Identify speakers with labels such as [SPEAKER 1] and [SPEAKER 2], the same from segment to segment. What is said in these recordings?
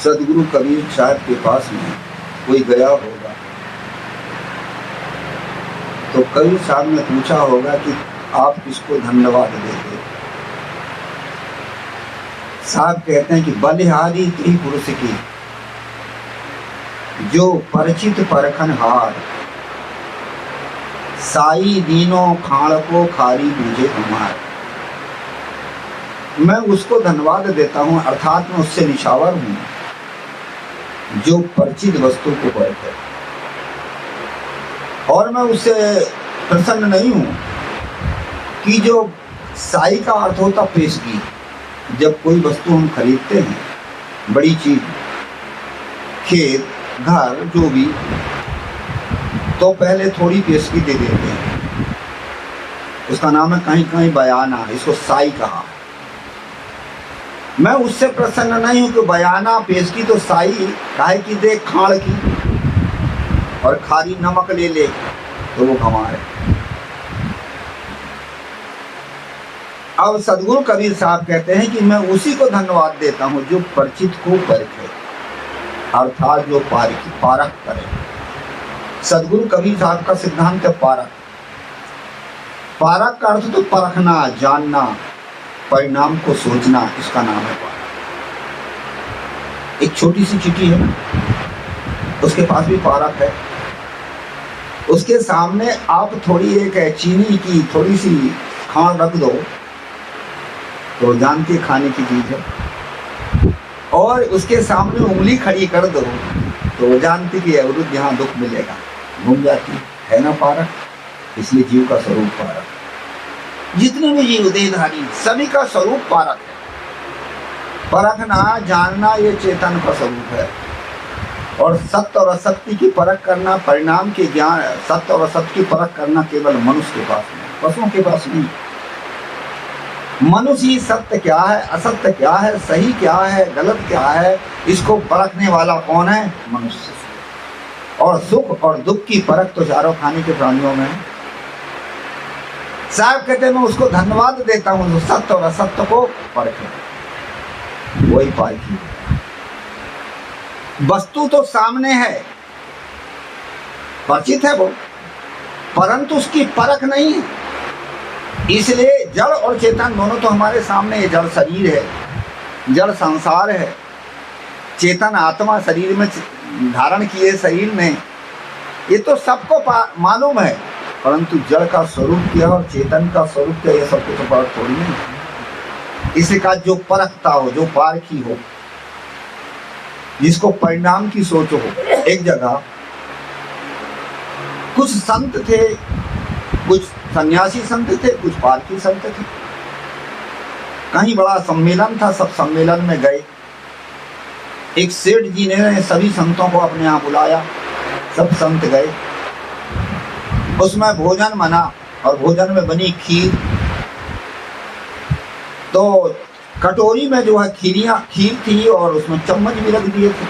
[SPEAKER 1] सदगुरु कबीर साहब के पास में कोई गया होगा तो कबीर साहब ने पूछा होगा कि आप किसको धन्यवाद देते। साहब कहते हैं कि बलिहारी त्रि पुरुष की जो परिचित परखन हार, साई दीनों खाड़ को खारी मुझे हमार। मैं उसको धन्यवाद देता हूँ, अर्थात मैं उससे निशावर हूँ जो परिचित वस्तु को परखे, और मैं उससे प्रसन्न नहीं हूँ कि जो साई का अर्थ होता पेशगी। जब कोई वस्तु हम खरीदते हैं, बड़ी चीज, खेत, घर, जो भी, तो पहले थोड़ी पेशगी दे देते हैं। उसका नाम है कहीं कहीं बयाना, इसको साई कहा। मैं उससे प्रसन्न नहीं हूं कि बयाना पेशगी तो साई काहे की दे, खाड़ की, और खारी नमक ले ले तो वो हमारे। अब सदगुरु कबीर साहब कहते हैं कि मैं उसी को धन्यवाद देता हूं जो परिचित को परखे, अर्थात जो पारख करे। सदगुरु कबीर साहब का सिद्धांत है पारख। पारख का अर्थ तो परखना, जानना, परिणाम को सोचना, इसका नाम है पारख। एक छोटी सी चीटी है ना, उसके पास भी पारख है। उसके सामने आप थोड़ी एक चीनी की थोड़ी सी खांड रख दो तो जानती खाने की चीज है, और उसके सामने उंगली खड़ी कर दो तो जानती कि अवरुद्ध यहाँ दुख मिलेगा, घूम जाती है ना पारख। इसलिए जीव का स्वरूप पारख। जितने भी जीव देहधारी सभी का स्वरूप पारख है। परखना, जानना, ये चेतन का स्वरूप है। और सत्य और असत्य की परख करना, परिणाम के ज्ञान, सत्य और असत्य की परख करना केवल मनुष्य के पास नहीं, पशुओं के पास नहीं। मनुष्य ही सत्य क्या है, असत्य क्या है, सही क्या है, गलत क्या है, इसको परखने वाला कौन है? मनुष्य। और सुख और दुख की परख तो चारों खाने के प्राणियों में है। साहब कहते हैं मैं उसको धन्यवाद देता हूं जो सत्य और असत्य को परखे, वही पारखी। वस्तु तो सामने है, परिचित है वो, परंतु उसकी परख नहीं है। इसलिए जड़ और चेतन दोनों तो हमारे सामने है। जड़ शरीर है, जड़ संसार है, चेतन आत्मा शरीर में धारण किए, शरीर में, ये तो सबको मालूम है। परंतु जड़ का स्वरूप क्या और चेतन का स्वरूप क्या, ये सबको तो परख थोड़ी नहीं। इसका जो परखता हो, जो पारखी हो, जिसको परिणाम की सोच हो। एक जगह कुछ संत थे, कुछ सन्यासी संत थे, कुछ पारखी संत थे। कहीं बड़ा सम्मेलन था, सब सम्मेलन में गए। एक सेठ जी ने सभी संतों को अपने यहाँ बुलाया, सब संत गए। उसमें भोजन बना और भोजन में बनी खीर। तो कटोरी में जो है खीर थी और उसमें चम्मच भी रख दिए थे।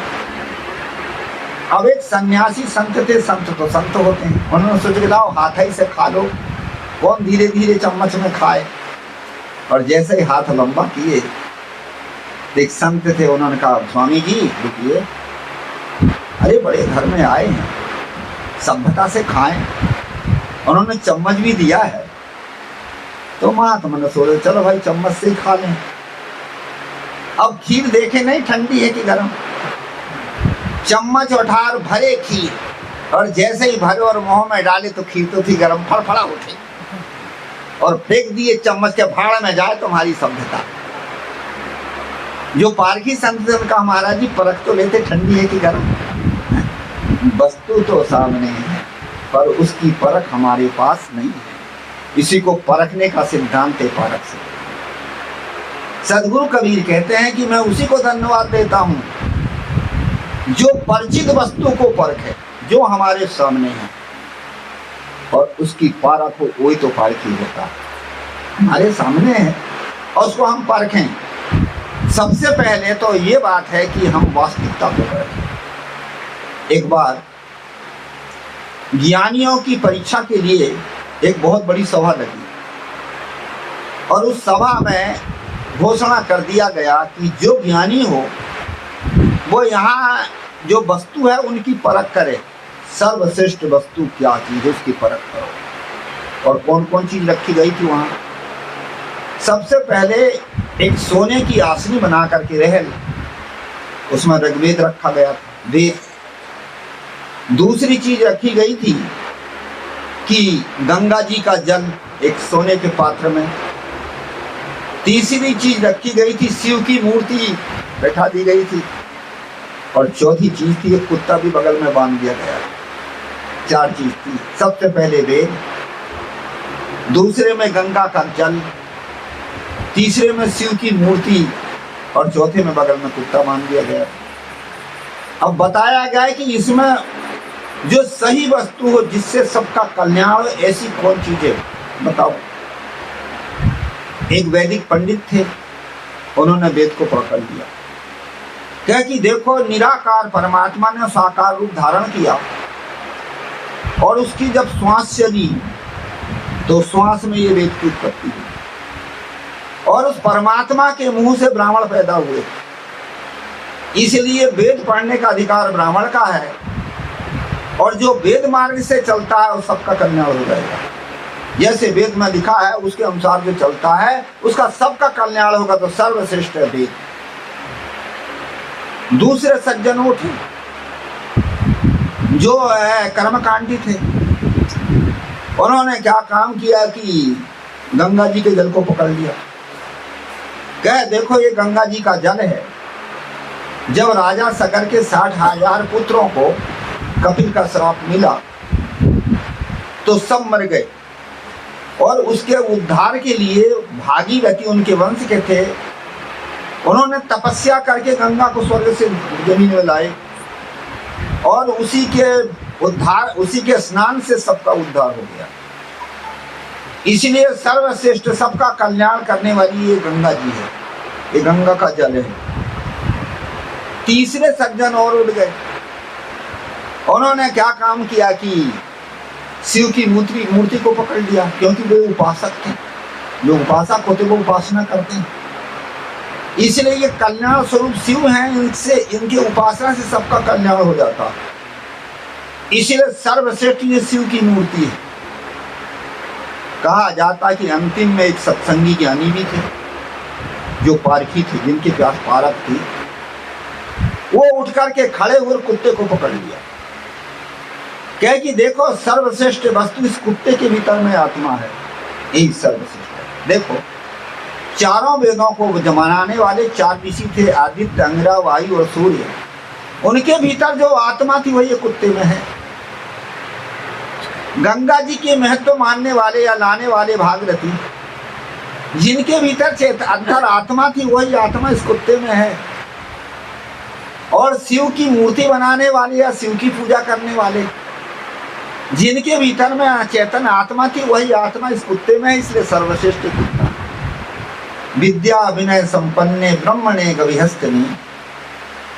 [SPEAKER 1] अब एक सन्यासी संत थे, संत तो संत होते हैं, उन्होंने सोचा लाओ हाथ ही से खा लो, कौन धीरे धीरे चम्मच में खाए। और जैसे ही हाथ लंबा किए, एक संत थे, उन्होंने कहा स्वामी जी रुकिए, अरे बड़े घर में आए हैं, सभ्यता से खाएं। उन्होंने चम्मच भी दिया है। तो महात्मा ने सोचे चलो भाई चम्मच से ही खा लें। अब खीर देखे नहीं ठंडी है कि गर्म, चम्मच उठार भरे खीर, और जैसे ही भरे और मुंह में डाले तो खीर तो थी गर्म, फड़फड़ा उठे, और फेंक दिए चम्मच के भाड़ में जाए तुम्हारी सभ्यता। जो पारखी संत थे उनका महाराज जी परख तो लेते ठंडी है कि गर्म। वस्तु तो सामने है पर उसकी परख हमारे पास नहीं है। इसी को परखने का सिद्धांत है पारख से। सदगुरु कबीर कहते हैं कि मैं उसी को धन्यवाद देता हूं जो परिचित वस्तु को परखे, जो हमारे सामने है, और उसकी परख हो, वही तो पारखी होता है। हमारे सामने है और उसको हम परखें। सबसे पहले तो ये बात है कि हम वास्तविकता को परखें। एक बार ज्ञानियों की परीक्षा के लिए एक बहुत बड़ी सभा लगी, और उस सभा में घोषणा कर दिया गया कि जो ज्ञानी हो वो यहाँ जो वस्तु है उनकी परख करे, सर्वश्रेष्ठ वस्तु क्या चीज है उसकी परख करो। और कौन कौन चीज रखी गई थी वहाँ? सबसे पहले एक सोने की आसनी बना करके रहल, उसमें ऋग्वेद रखा गया था, वेद। दूसरी चीज रखी गई थी कि गंगा जी का जल एक सोने के पात्र में। तीसरी चीज रखी गई थी शिव की मूर्ति बैठा दी गई थी। और चौथी चीज थी एक कुत्ता भी बगल में बांध दिया गया। 4 चीज थी। सबसे पहले वेद, दूसरे में गंगा का जल, तीसरे में शिव की मूर्ति और चौथे में बगल में कुत्ता बांध दिया गया। अब बताया गया है कि इसमें जो सही वस्तु हो जिससे सबका कल्याण हो, ऐसी कौन चीज है बताओ। एक वैदिक पंडित थे, उन्होंने वेद को पकड़ लिया, कहा कि देखो निराकार परमात्मा ने साकार रूप धारण किया और उसकी जब श्वास चली तो श्वास में ये वेद की उत्पत्ति हुई और उस परमात्मा के मुंह से ब्राह्मण पैदा हुए। इसलिए वेद पढ़ने का अधिकार ब्राह्मण का है और जो वेद मार्ग से चलता है उस सबका कल्याण हो जाएगा। जैसे वेद में लिखा है उसके अनुसार जो चलता है उसका सबका कल्याण होगा। तो सर्वश्रेष्ठ है वेद। दूसरे सज्जन उठे जो है कर्मकांडी थे, उन्होंने क्या काम किया कि गंगा जी के जल को पकड़ लिया। कहे देखो ये गंगा जी का जल है। जब राजा सगर के 60,000 पुत्रों को कपिल का श्राप मिला तो सब मर गए और उसके उद्धार के लिए भागीरथी उनके वंश के थे, उन्होंने तपस्या करके गंगा को स्वर्ग से जमीन में लाए और उसी के स्नान से सबका उद्धार हो गया। इसलिए सर्वश्रेष्ठ सबका कल्याण करने वाली ये गंगा जी है, ये गंगा का जल है। तीसरे सज्जन और उठ गए, उन्होंने क्या काम किया कि शिव की मूर्ति को पकड़ लिया, क्योंकि वे उपासक थे, जो उपासक होते वो उपासना करते हैं। इसलिए ये कल्याण स्वरूप शिव हैं, इनसे इनकी उपासना से सबका कल्याण हो जाता। इसलिए सर्वश्रेष्ठ ये शिव की मूर्ति है। कहा जाता कि अंतिम में एक सत्संगी ज्ञानी भी थे जो पारखी थे, जिनके प्यास पारक थी, वो उठ करके खड़े हुए कुत्ते को पकड़ लिया। कहे कि देखो सर्वश्रेष्ठ वस्तु इस कुत्ते के भीतर में आत्मा है, यही सर्वश्रेष्ठ। देखो चारों वेदों को जमाने वाले 4 ऋषि थे, आदित्य, अंगिरा, वायु और सूर्य। उनके भीतर जो आत्मा थी वही कुत्ते में है। गंगा जी के महत्व मानने वाले या लाने वाले भागीरथी, जिनके भीतर अंतर आत्मा थी वही आत्मा इस कुत्ते में है। और शिव की मूर्ति बनाने वाले या शिव की पूजा करने वाले, जिनके भीतर में चेतन आत्मा थी वही आत्मा इस कुत्ते में है। इसलिए सर्वश्रेष्ठ कुत्ता। विद्या विनय संपन्ने ब्रह्मणे गविहस्तनी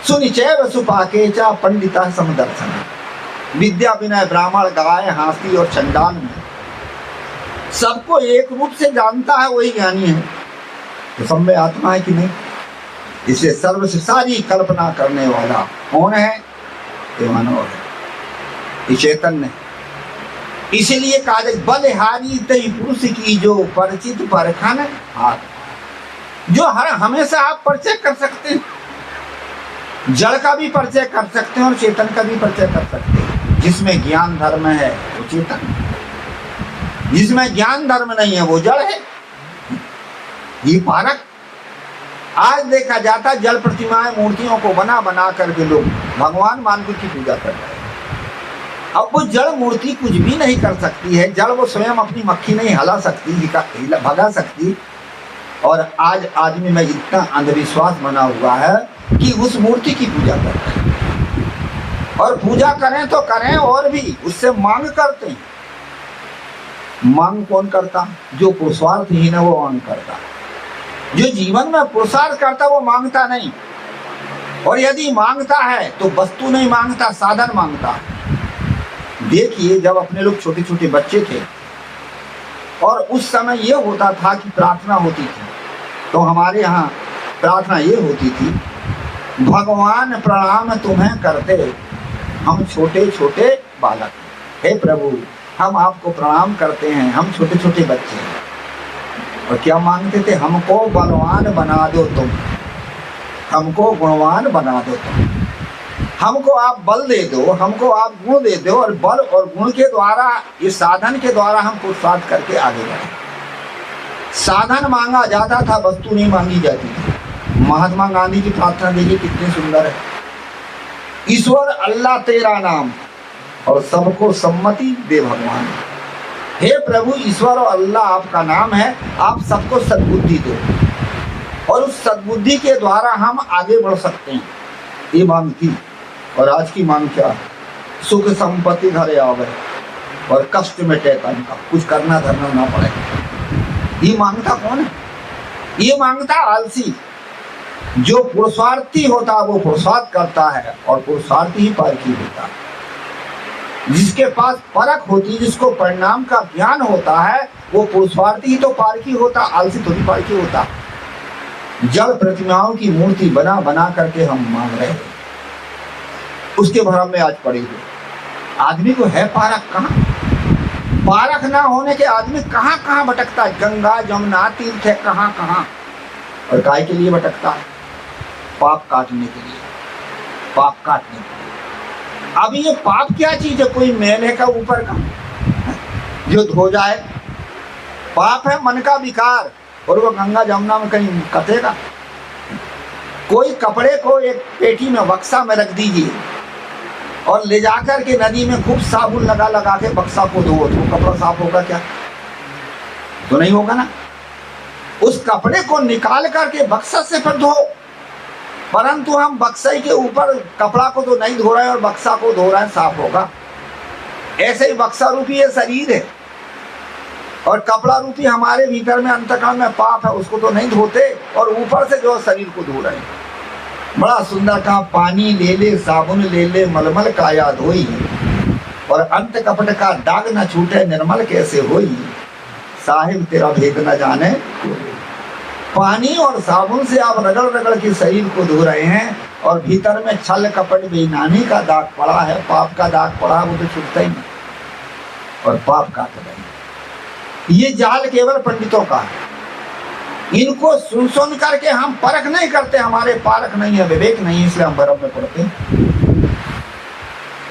[SPEAKER 1] सुनिचैव सुपाके चा पंडिता समदर्शन। विद्या विनय ब्राह्मण, गाय, हाथी और चंडाल में सबको एक रूप से जानता है वही ज्ञानी है। तो सब में आत्मा है कि नहीं? इसे सर्व से सारी कल्पना करने वाला कौन है? ये मानव है, ये चैतन्य। इसलिए कहा जाए बलहारी तई पुरुष की जो परिचित परखन हाथ, जो हर हमेशा आप परिचय कर सकते हैं। जड़ का भी परिचय कर सकते हैं और चेतन का भी परिचय कर सकते हैं। जिसमें ज्ञान धर्म है वो चेतन, जिसमें ज्ञान धर्म नहीं है वो जड़ है। ये पारक आज देखा जाता, जल प्रतिमाएं मूर्तियों को बना बना करके लोग भगवान मान की पूजा कर रहे हैं। अब वो जड़ मूर्ति कुछ भी नहीं कर सकती है। जड़ वो स्वयं अपनी मक्खी नहीं हिला सकती, भगा सकती। और आज आदमी में इतना अंधविश्वास बना हुआ है कि उस मूर्ति की पूजा करते हैं। और पूजा करें तो करें और भी उससे मांग करते हैं। मांग कौन करता? जो पुरुषार्थहीन है वो मांग करता। जो जीवन में पुरुषार्थ करता वो मांगता नहीं। और यदि मांगता है तो वस्तु नहीं मांगता, साधन मांगता। देखिए जब अपने लोग छोटे छोटे बच्चे थे और उस समय ये होता था कि प्रार्थना होती थी, तो हमारे यहाँ प्रार्थना ये होती थी, भगवान प्रणाम तुम्हें करते, हम छोटे छोटे बालक। हे प्रभु, हम आपको प्रणाम करते हैं, हम छोटे छोटे बच्चे हैं। और क्या मांगते थे? हमको बलवान बना दो तुम, हमको गुणवान बना दो तुम, हमको आप बल दे दो, हमको आप गुण दे दो, और बल और गुण के द्वारा, इस साधन के द्वारा हम पुरुषार्थ करके आगे बढ़े। साधन मांगा जाता था, वस्तु नहीं मांगी जाती थी। महात्मा गांधी की प्रार्थना देखिए कितनी सुंदर है। ईश्वर अल्लाह तेरा नाम, और सबको सम्मति दे भगवान। हे प्रभु, ईश्वर और अल्लाह आपका नाम है, आप सबको सद्बुद्धि दो, और उस सद्बुद्धि के द्वारा हम आगे बढ़ सकते हैं। ये मांग थी। और आज की मांग क्या है? सुख संपत्ति घरे आवे और कष्ट मिटे तन का, कुछ करना धरना ना पड़े। ये मांगता कौन है? ये मांगता आलसी। जो पुरुषार्थी होता है वो पुरुषार्थ करता है, और पुरुषार्थी ही पारखी होता है। जिसके पास परख होती, जिसको परिणाम का ज्ञान होता है, वो पुरुषार्थी ही तो पारखी होता, आलसी थोड़ी पारखी होता। जड़ प्रतिमाओं की मूर्ति बना बना करके हम मांग रहे हैं, उसके भरम में आज पड़े हुए। आदमी को है पारख कहाँ? पारख ना होने के आदमी कहाँ कहाँ भटकता है। गंगा जमुना तीर्थ है कहाँ कहाँ। और काय के लिए भटकता है? पाप काटने के लिए, पाप काटने के लिए। अब ये पाप क्या चीज है? कोई मैल है का ऊपर का जो धो जाए? पाप है मन का विकार, और वो गंगा जमुना में कहीं कटेगा? कोई कपड़े को एक पेटी में बक्सा में रख दीजिए, और ले जाकर के नदी में खूब साबुन लगा लगा के बक्सा को धो, तो कपड़ा साफ होगा क्या? तो नहीं होगा ना। उस कपड़े को निकाल करके बक्सा से फिर धो, परंतु हम बक्से के ऊपर कपड़ा को तो नहीं धो रहे हैं और बक्सा को धो रहे हैं, साफ होगा? ऐसे ही बक्सा रूपी ये शरीर है, और कपड़ा रूपी हमारे भीतर में अंतःकरण में पाप है, उसको तो नहीं धोते, और ऊपर से जो शरीर को धो रहे हैं। बड़ा सुंदर कहा, पानी ले ले साबुन ले ले मलमल काया धोई, और अंत कपट का दाग न छूटे निर्मल कैसे होई, साहिब तेरा भेद न जाने। पानी और साबुन से आप रगड़ रगड़ के शरीर को धो रहे हैं, और भीतर में छल कपट बेईमानी का दाग पड़ा है, पाप का दाग पड़ा है, वो तो छूटता ही नहीं, और पाप काट रहे हैं। ये जाल केवल पंडितों का है। इनको सुन सुन करके हम परख नहीं करते, हमारे पारख नहीं है, विवेक नहीं, इसलिए हम भरम में पड़ते हैं।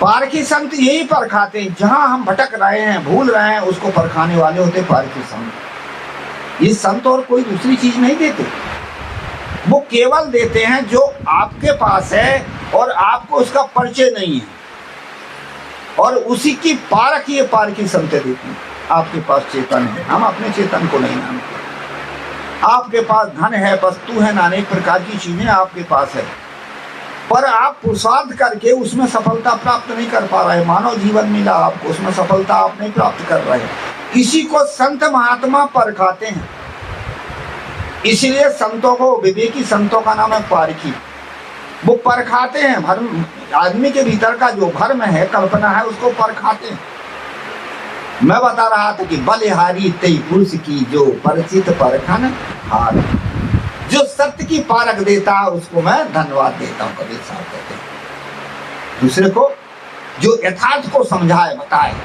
[SPEAKER 1] पारखी संत यही परखाते हैं, जहां हम भटक रहे हैं, भूल रहे हैं, उसको परखाने वाले होते पारखी संत। ये संत और कोई दूसरी चीज नहीं देते, वो केवल देते हैं जो आपके पास है और आपको उसका परिचय नहीं है, और उसी की पारख ये पारखी संत देती हैं। आपके पास चेतन है, हम अपने चेतन को नहीं मानते। आपके पास धन है, वस्तु है, अनेक प्रकार की चीजें आपके पास है, पर आप पुरुषार्थ करके उसमें सफलता प्राप्त नहीं कर पा रहे। मानव जीवन मिला आपको, उसमें सफलता आप नहीं प्राप्त कर रहे। इसी को संत महात्मा परखाते हैं। इसलिए संतों को, विवेकी संतों का नाम है पारखी। वो परखाते हैं भर्म, आदमी के भीतर का जो भर्म है, कल्पना है, उसको परखाते हैं। मैं बता रहा था कि बलिहारी तई पुरुष की जो परिचित परखन हार। जो सत्य की पारख देता है उसको मैं धन्यवाद देता हूँ। कबीर साहब कहते हैं दूसरे को जो यथार्थ को समझाए, बताए।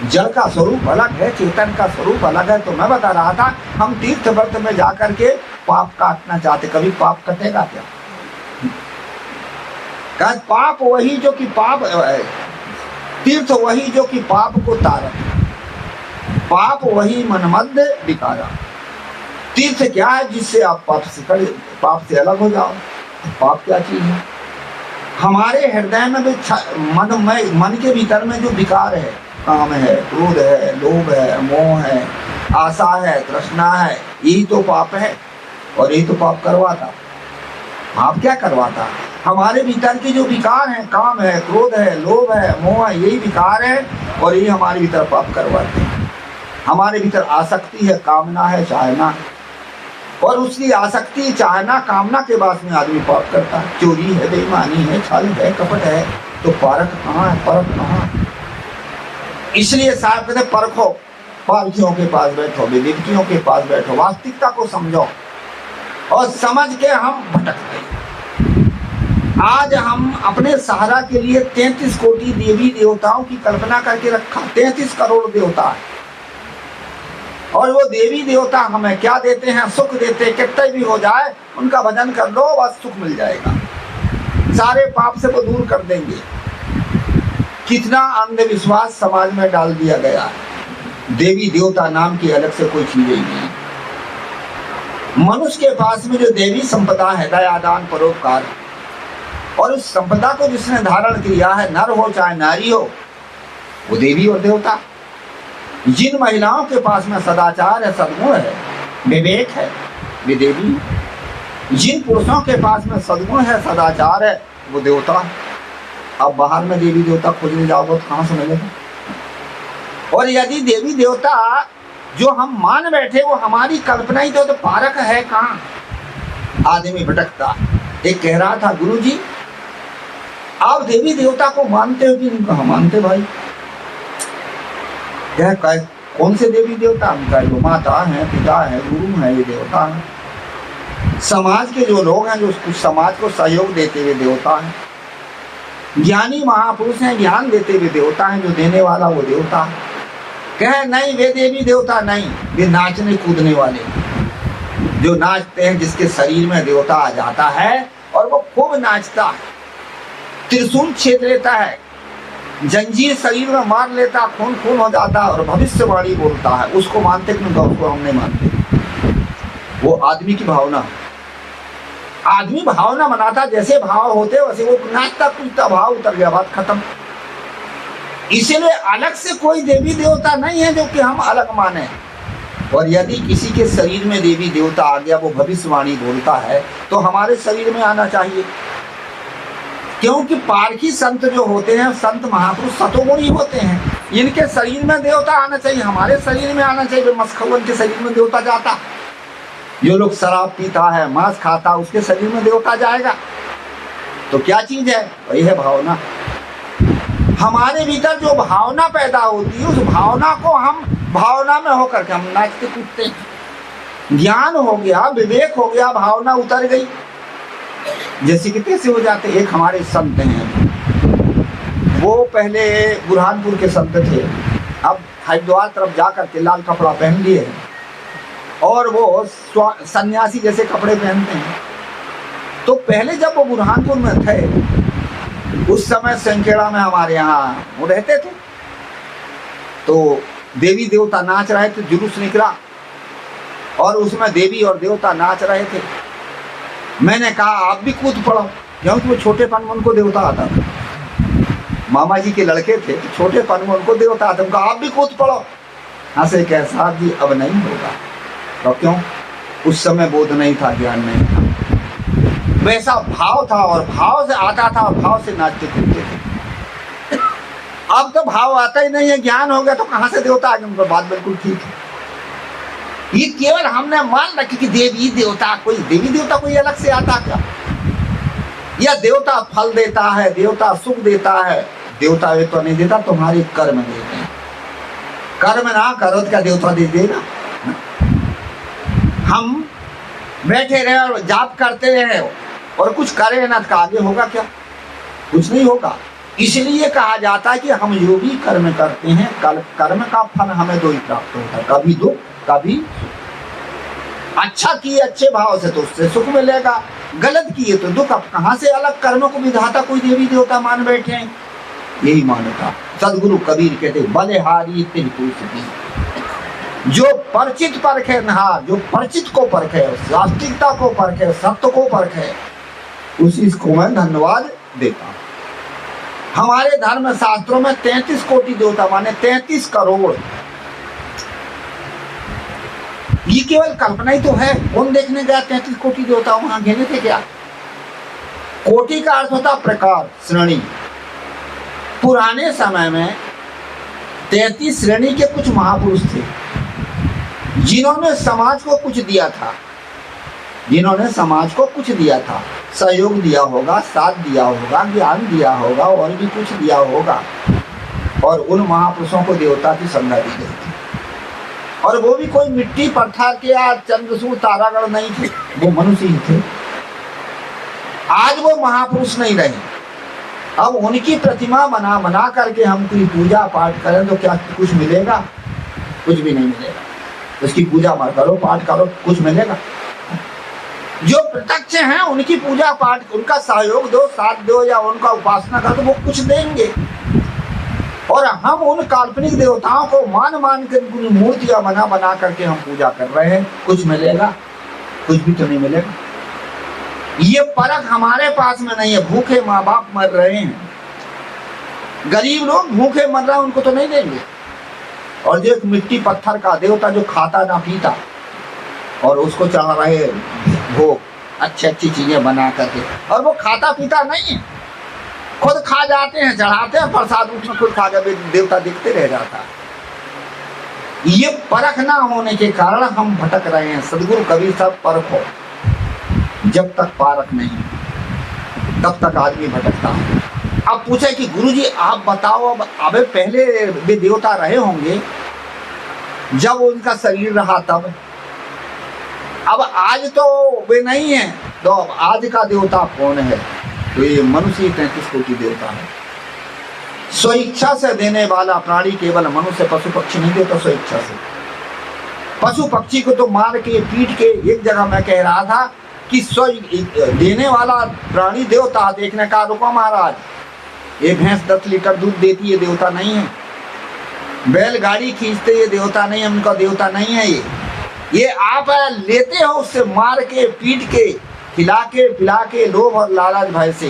[SPEAKER 1] जल का स्वरूप अलग है, चेतन का स्वरूप अलग है। तो मैं बता रहा था, हम तीर्थ व्रत में जाकर के पाप काटना चाहते, कभी पाप कटेगा क्या? कहा पाप वही जो कि पाप, तीर्थ वही जो कि पाप को तारक, पाप वही मनमध्य विकारा। तीर्थ क्या है? जिससे आप पाप से अलग हो जाओ। पाप क्या चीज है? हमारे हृदय में भी मन के भीतर में जो विकार है, काम है, क्रोध है, लोभ है, मोह है, आशा है, तृष्णा है, यही तो पाप है। और यही तो पाप करवाता। पाप क्या करवाता? हमारे भीतर के जो विकार हैं, काम है, क्रोध है, लोभ है, मोह है, यही विकार है, और यही हमारे भीतर पाप करवाते हैं। हमारे भीतर आसक्ति है, कामना है, चाहना है, और उसकी आसक्ति, चाहना, कामना के बाद में आदमी पाप करता है। चोरी है, बेईमानी है, छल है, कपट है, तो पारख कहाँ है? परख कहाँ है? इसलिए साहब कहते परखो, पारखियों के पास बैठो, विवेकियों के पास बैठो, वास्तविकता को समझो, और समझ के हम भटकते हैं। आज हम अपने सहारा के लिए 33 कोटि देवी देवताओं की कल्पना करके रखा। 33 करोड़ देवता है और वो देवी देवता हमें क्या देते हैं? सुख देते। कितने भी हो जाए उनका भजन कर लो, बस सुख मिल जाएगा, सारे पाप से वो दूर कर देंगे। कितना अंधविश्वास समाज में डाल दिया गया है। देवी देवता नाम की अलग से कोई चीज ही नहीं। मनुष्य के पास में जो देवी संपदा है, दया दान परोपकार, और उस संपदा को जिसने धारण किया है, नर हो चाहे नारी हो, वो देवी और देवता। जिन महिलाओं के पास में सदाचार है, सद्गुण है, विवेक है, वे देवी। जिन पुरुषों के पास में सद्गुण है, सदाचार है, वो देवता। अब बाहर में देवी देवता खोजने जाओगे तो कहाँ से मिलेगा? और यदि देवी देवता जो हम मान बैठे वो हमारी कल्पना ही तो पारक है कहाँ? आदमी भटकता। एक कह रहा था, गुरुजी आप देवी देवता को मानते हो कि नहीं? कहा मानते भाई। क्या कौन से देवी देवता? हम कहे जो माता है, पिता है, गुरु है, ये देवता है। समाज के जो लोग हैं, जो समाज को सहयोग देते हुए देवता हैं। ज्ञानी महापुरुष हैं, ज्ञान देते हुए देवता हैं। जो देने वाला वो देवता है। कहे नहीं वे देवी देवता नहीं, वे नाचने कूदने वाले जो नाचते हैं, जिसके शरीर में देवता आ जाता है और वो खूब नाचता है, त्रिशूल छेद लेता है, जंजीर शरीर में मार लेता, खून खून हो जाता है और भविष्यवाणी बोलता है, उसको मानते कि नहीं? उसको हम नहीं मानते। वो आदमी की भावना, आदमी भावना मनाता, जैसे भाव होते वैसे वो नाचता कूदता, भाव उतर गया, बात खत्म। इसीलिए अलग से कोई देवी देवता नहीं है जो कि हम अलग माने। और यदि किसी के शरीर में देवी देवता आ गया, वो भविष्यवाणी बोलता है, तो हमारे शरीर में आना चाहिए। क्योंकि पारखी संत जो होते हैं, संत महापुरुष सतोगुणी होते हैं। इनके शरीर में देवता आना चाहिए, हमारे शरीर में आना चाहिए। मसखवन के शरीर में देवता जाता, जो लोग शराब पीता है, मांस खाता, उसके शरीर में देवता जाएगा। तो क्या चीज है? वही है भावना। हमारे भीतर जो भावना पैदा होती है, उस भावना को हम भावना में होकर के हम नाचते कूदते हैं। ज्ञान हो गया, विवेक हो गया, भावना उतर गई, जैसे कि तैसे हो जाते। एक हमारे संत हैं, वो पहले बुरहानपुर के संत थे, अब हरिद्वार तरफ जाकर के लाल कपड़ा पहन लिए और वो सन्यासी जैसे कपड़े पहनते हैं। तो पहले जब वो बुरहानपुर में थे, उस समय संखेड़ा में हमारे यहाँ वो रहते थे, तो देवी देवता नाच रहे थे, जुलूस निकला और उसमें देवी और देवता नाच रहे थे। मैंने कहा आप भी कूद पड़ो, क्योंकि वो छोटेपन में उनको देवता आता था। मामा जी के लड़के थे, छोटेपन में उनको देवता आता। उनका आप भी कूद पड़ो। हंसे कह साहब जी अब नहीं होगा। तो क्यों? उस समय बोध नहीं था, ज्ञान नहीं था। वैसा भाव था और भाव से आता था और भाव से नाचते कूदते थे। अब तो भाव आता ही नहीं है, ज्ञान हो गया तो कहाँ से देवता आ गए? उनको बात बिल्कुल ठीक है। ये केवल हमने मान रखी कि देवी देवता कोई अलग से आता क्या? या देवता फल देता है, देवता सुख देता है? देवता वे तो नहीं देता, तुम्हारे कर्म देते हैं। कर्म ना करो तो क्या देवता दे देगा? हम बैठे रहे और जाप करते रहे और कुछ करें ना तो आगे होगा क्या? कुछ नहीं होगा। इसलिए कहा जाता है कि हम योगी कर्म करते हैं, कर्म का फल हमें दो ही प्राप्त होता है, कभी दुख कभी सुख। अच्छा किए अच्छे भाव से तो उससे सुख मिलेगा, गलत किए तो दुख। अब कहाँ से अलग कर्मों को विधाता कोई देवी देवता मान बैठे हैं? यही मानता सदगुरु कबीर कहते, बलिहारी तिन पूछती। जो परिचित परखे नहा, जो परिचित को परखे, सात्विकता को परखे, सत्य को परखे, उसी को मैं धन्यवाद देता हूँ। हमारे धर्म शास्त्रों में 33 कोटि देवता माने 33 करोड़। ये केवल कल्पना ही तो है। कौन देखने गया 33 कोटि देवता? वहां घेने थे क्या? कोटि का अर्थ होता प्रकार, श्रेणी। पुराने समय में 33 श्रेणी के कुछ महापुरुष थे, जिन्होंने समाज को कुछ दिया था, जिन्होंने समाज को कुछ दिया था, सहयोग दिया होगा, साथ दिया होगा, ज्ञान दिया होगा और भी कुछ दिया होगा। और उन महापुरुषों को देवता की संज्ञा दी गई थी। और वो भी कोई मिट्टी पत्थर के या चंद्रसूर तारागढ़ नहीं थे, वो मनुष्य ही थे। आज वो महापुरुष नहीं रहे, अब उनकी प्रतिमा बना बना करके हम कोई पूजा पाठ करें तो क्या कुछ मिलेगा? कुछ भी नहीं मिलेगा। उसकी पूजा मत करो, पाठ करो, कुछ मिलेगा? जो प्रत्यक्ष हैं उनकी पूजा पाठ, उनका सहयोग दो, साथ दो या उनका उपासना करो तो वो कुछ देंगे। और हम उन काल्पनिक देवताओं को मान मान कर मूर्तियां बना बना करके हम पूजा कर रहे हैं, कुछ मिलेगा? कुछ भी तो नहीं मिलेगा। ये परख हमारे पास में नहीं है। भूखे माँ बाप मर रहे हैं, गरीब लोग भूखे मर रहे हैं, उनको तो नहीं देंगे। और जो एक मिट्टी पत्थर का देवता जो खाता ना पीता और उसको चढ़ा रहे भोग, अच्छी अच्छी चीजें बना करके, और वो खाता पीता नहीं है, खुद खा जाते हैं, चढ़ाते हैं प्रसाद, उसमें खुद खा गए, देवता दिखते रह जाता है। ये परख ना होने के कारण हम भटक रहे हैं। सदगुरु कबीर साहब परखो, जब तक पारक नहीं तब तक आदमी भटकता है। अब पूछे कि गुरुजी आप बताओ, अब अबे पहले वे देवता रहे होंगे जब उनका शरीर रहा तब, अब आज तो वे नहीं है, तो अब आज का देवता कौन है? तो ये मनुष्य 33 कोटि देवता है। स्वेच्छा से देने वाला प्राणी केवल मनुष्य, पशु पक्षी नहीं देता स्वेच्छा से। पशु पक्षी को तो मार के पीट के, एक जगह मैं कह रहा था कि देने वाला प्राणी देवता। देखने का रुको महाराज, ये भैंस 10 लीटर दूध देती है, देवता नहीं है। बैलगाड़ी खींचते, ये देवता नहीं है, उनका देवता नहीं है। ये आप लेते हो उससे मार के पीट के, खिला के पिला के, लोभ और लालच भय से,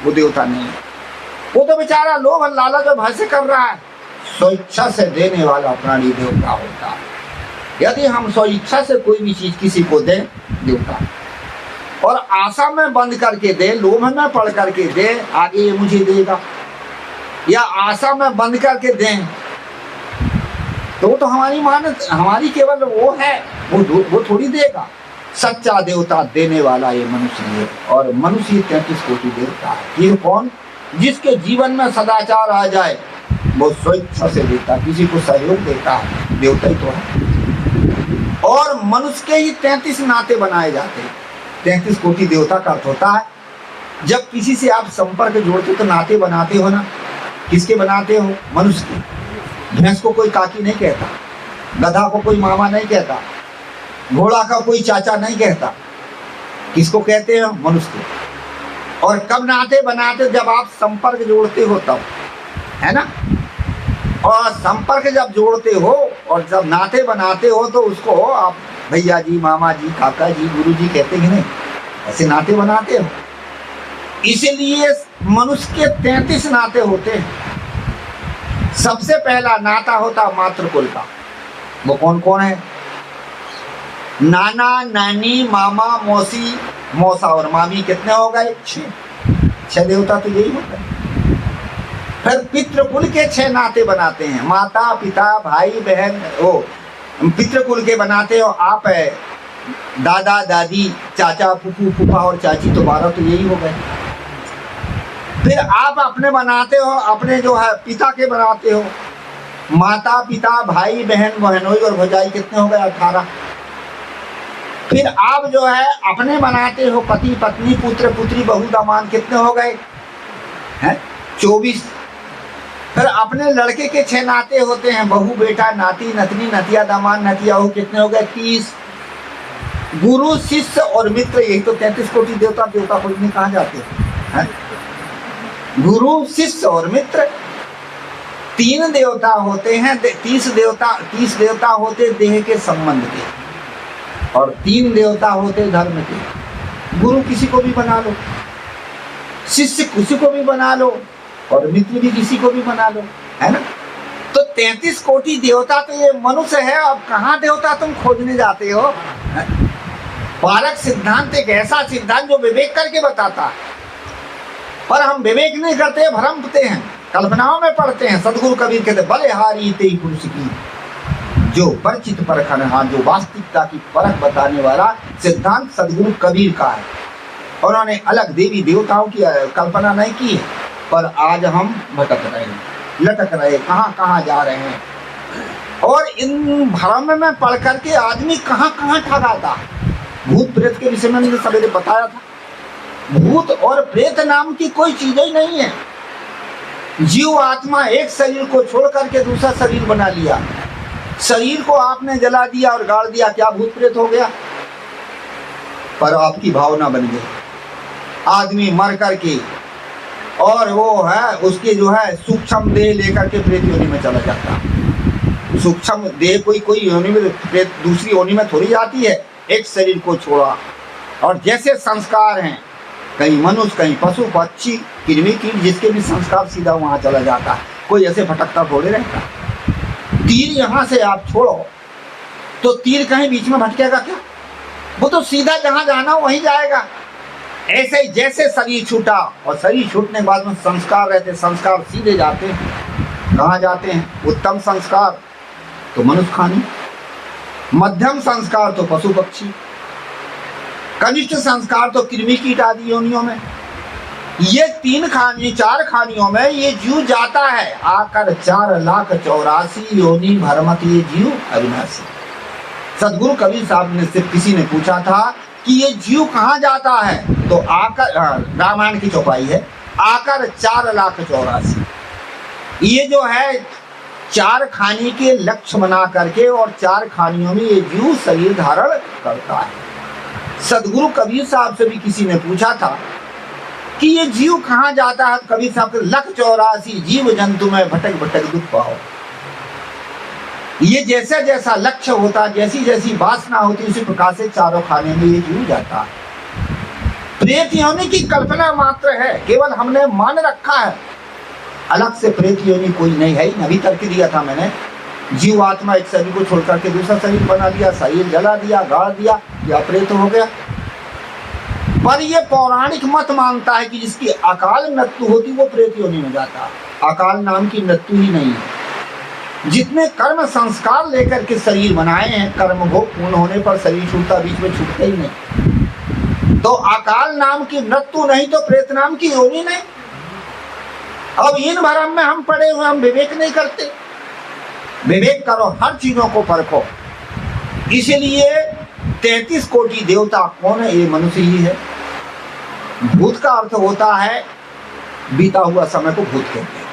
[SPEAKER 1] वो देवता नहीं है। वो तो बेचारा लोभ और लालच और भय से कर रहा है। स्वेच्छा से देने वाला प्राणी देवता होता है। यदि हम स्वेच्छा से कोई भी चीज किसी को दें, देवता। और आशा में बंद करके दे, लोभ में पढ़ करके दे, आगे ये मुझे देगा, या आशा में बंद करके दें, तो हमारी मानत, हमारी केवल वो है, वो थोड़ी देगा। सच्चा देवता देने वाला ये मनुष्य है, और मनुष्य 33 कोटि देवता है। ये कौन? जिसके जीवन में सदाचार आ जाए, वो स्वेच्छा से देता, किसी को सहयोग देता है, देवता ही तो है। और मनुष्य के ही 33 नाते बनाए जाते हैं। 33 कोटि देवता का अर्थ होता है, जब किसी से आप संपर्क जोड़ते तो नाते बनाते हो ना। किसके बनाते हो? मनुष्य के। भैंस को कोई काकी नहीं कहता, गधा को कोई मामा नहीं कहता, घोड़ा का कोई चाचा नहीं कहता। किसको कहते हैं? मनुष्य को। और कब नाते बनाते? जब आप संपर्क जोड़ते हो तब, है ना। और संपर्क जब जोड़ते हो और जब नाते बनाते हो तो उसको आप भैया जी, मामा जी, काका जी, गुरु जी कहते हैं नहीं, ऐसे नाते बनाते हो। इसलिए मनुष्य के 33 नाते होते हैं। सबसे पहला नाता होता मातृ कुल का। वो कौन कौन है? नाना, नानी, मामा, मौसी, मौसा और मामी। कितने हो गए? 6 देवता तो यही होता है। फिर पितृकुल के 6 नाते बनाते हैं। माता, पिता, भाई, बहन। ओ पितृकुल के बनाते हो आप, है दादा, दादी, चाचा, फूफू, फूफा और चाची, तो 12 तो यही हो गए। फिर आप अपने बनाते हो, अपने जो है पिता के बनाते हो। माता, पिता, भाई, बहन, बहनोई और भौजाई। कितने हो गए? 18। फिर आप जो है अपने बनाते हो, पति, पत्नी, पुत्र, पुत्री, बहू, दामाद। कितने हो गए? हैं 24। फिर अपने लड़के के 6 नाते होते हैं, बहू, बेटा, नाती, नतनी, नतिया, दामाद, नतिया। कितने हो गए? 30। गुरु, शिष्य और मित्र, यही तो 33 कोटि देवता। देवता खोजने कहाँ जाते हैं? गुरु, शिष्य और मित्र। 3 देवता होते हैं। 30 देवता होते देह के संबंध के, और 3 देवता होते धर्म के। गुरु किसी को भी बना लो, शिष्य किसी को भी बना लो, और मित्र भी किसी को भी बना लो, है ना। तो 33 कोटि देवता तो ये मनुष्य है। अब कहाँ देवता तुम खोजने जाते हो? पारक सिद्धांत एक ऐसा सिद्धांत जो विवेक करके बताता है, पर हम विवेक नहीं करते, भ्रमते हैं, कल्पनाओं में पढ़ते हैं। सदगुरु कबीर कहते बलिहारी तेई पुरुष की, जो परिचित परखन, हाँ, जो वास्तविकता की परख बताने वाला सिद्धांत सदगुरु कबीर का है। उन्होंने अलग देवी देवताओं की कल्पना नहीं की है, पर आज हम भटक रहे हैं, लटक रहे, कहाँ कहाँ जा रहे हैं। और इन भ्रम में पढ़ करके आदमी कहाँ कहाँ ठगाता है। भूत प्रेत के विषय में मैंने सवेरे बताया था। भूत और प्रेत नाम की कोई चीज ही नहीं है। जीव आत्मा एक शरीर को छोड़ करके दूसरा शरीर बना लिया। शरीर को आपने जला दिया और गाड़ दिया, क्या भूत प्रेत हो गया? पर आपकी भावना बन गई। आदमी मर करके और वो है उसके जो है सूक्ष्म देह लेकर के प्रेत योनि में चला जाता। सूक्ष्म देह कोई योनि में, प्रेत दूसरी योनि में थोड़ी जाती है। एक शरीर को छोड़ा और जैसे संस्कार हैं, कहीं मनुष्य, कहीं पशु, पक्षी, कृमि कीट, जिसके भी संस्कार सीधा वहां चला जाता है। कोई ऐसे भटकता थोड़े रहता। तीर यहाँ से आप छोड़ो तो तीर कहीं बीच में भटकेगा क्या? वो तो सीधा जहां जाना वहीं जाएगा। ऐसे ही जैसे शरीर छूटा और शरीर छूटने के बाद में संस्कार रहते, संस्कार सीधे जाते हैं। कहाँ जाते हैं? उत्तम संस्कार तो मनुष्य खानी, मध्यम संस्कार तो पशु पक्षी, कनिष्ठ संस्कार तो कृमि कीट आदि योनियों में। ये 3 खानी 4 खानियों में ये जीव जाता है। आकर 4,84,000 योनि भरमत ये जीव अविनाशी। सदगुरु कबीर साहब ने से किसी ने पूछा था कि ये जीव कहाँ जाता है, तो आकर, रामायण की चौपाई है, आकर 4,84,000। ये जो है 4 खानी के लक्ष्य बना करके और 4 खानियों में ये जीव शरीर धारण करता है। सदगुरु कबीर साहब से भी किसी ने पूछा था कि ये जीव कहाँ जाता है। कबीर साहब के 1,84,000 जीव जंतु में भटक भटक दुख पाओ। ये जैसा जैसा लक्ष्य होता, जैसी जैसी वासना होती, उसी प्रकार से चारों खाने में ये जीव जाता है। प्रेत योनि की कल्पना मात्र है, केवल हमने मान रखा है। अलग से प्रेत योनि कोई नहीं है। अभी तर्क दिया था मैंने, जीव आत्मा एक शरीर को छोड़ करके दूसरा शरीर बना लिया, शरीर जला दिया, गाड़ दिया, या प्रेत हो गया। पर यह पौराणिक मत मानता है कि जिसकी अकाल मृत्यु होती वो प्रेत योनि में जाता। अकाल नाम की मृत्यु ही नहीं है। जितने कर्म संस्कार लेकर के शरीर बनाए हैं, कर्म भोग पूर्ण होने पर शरीर छूटता, बीच में छूटता ही नहीं। तो अकाल नाम की मृत्यु नहीं तो प्रेत नाम की योनि नहीं। अब इन भरम में हम पड़े हुए, हम विवेक नहीं करते। विवेक करो, हर चीजों को परखो। इसलिए 33 कोटि देवता कौन है? ये मनुष्य ही है। भूत का अर्थ होता है बीता हुआ समय को भूत कहते हैं,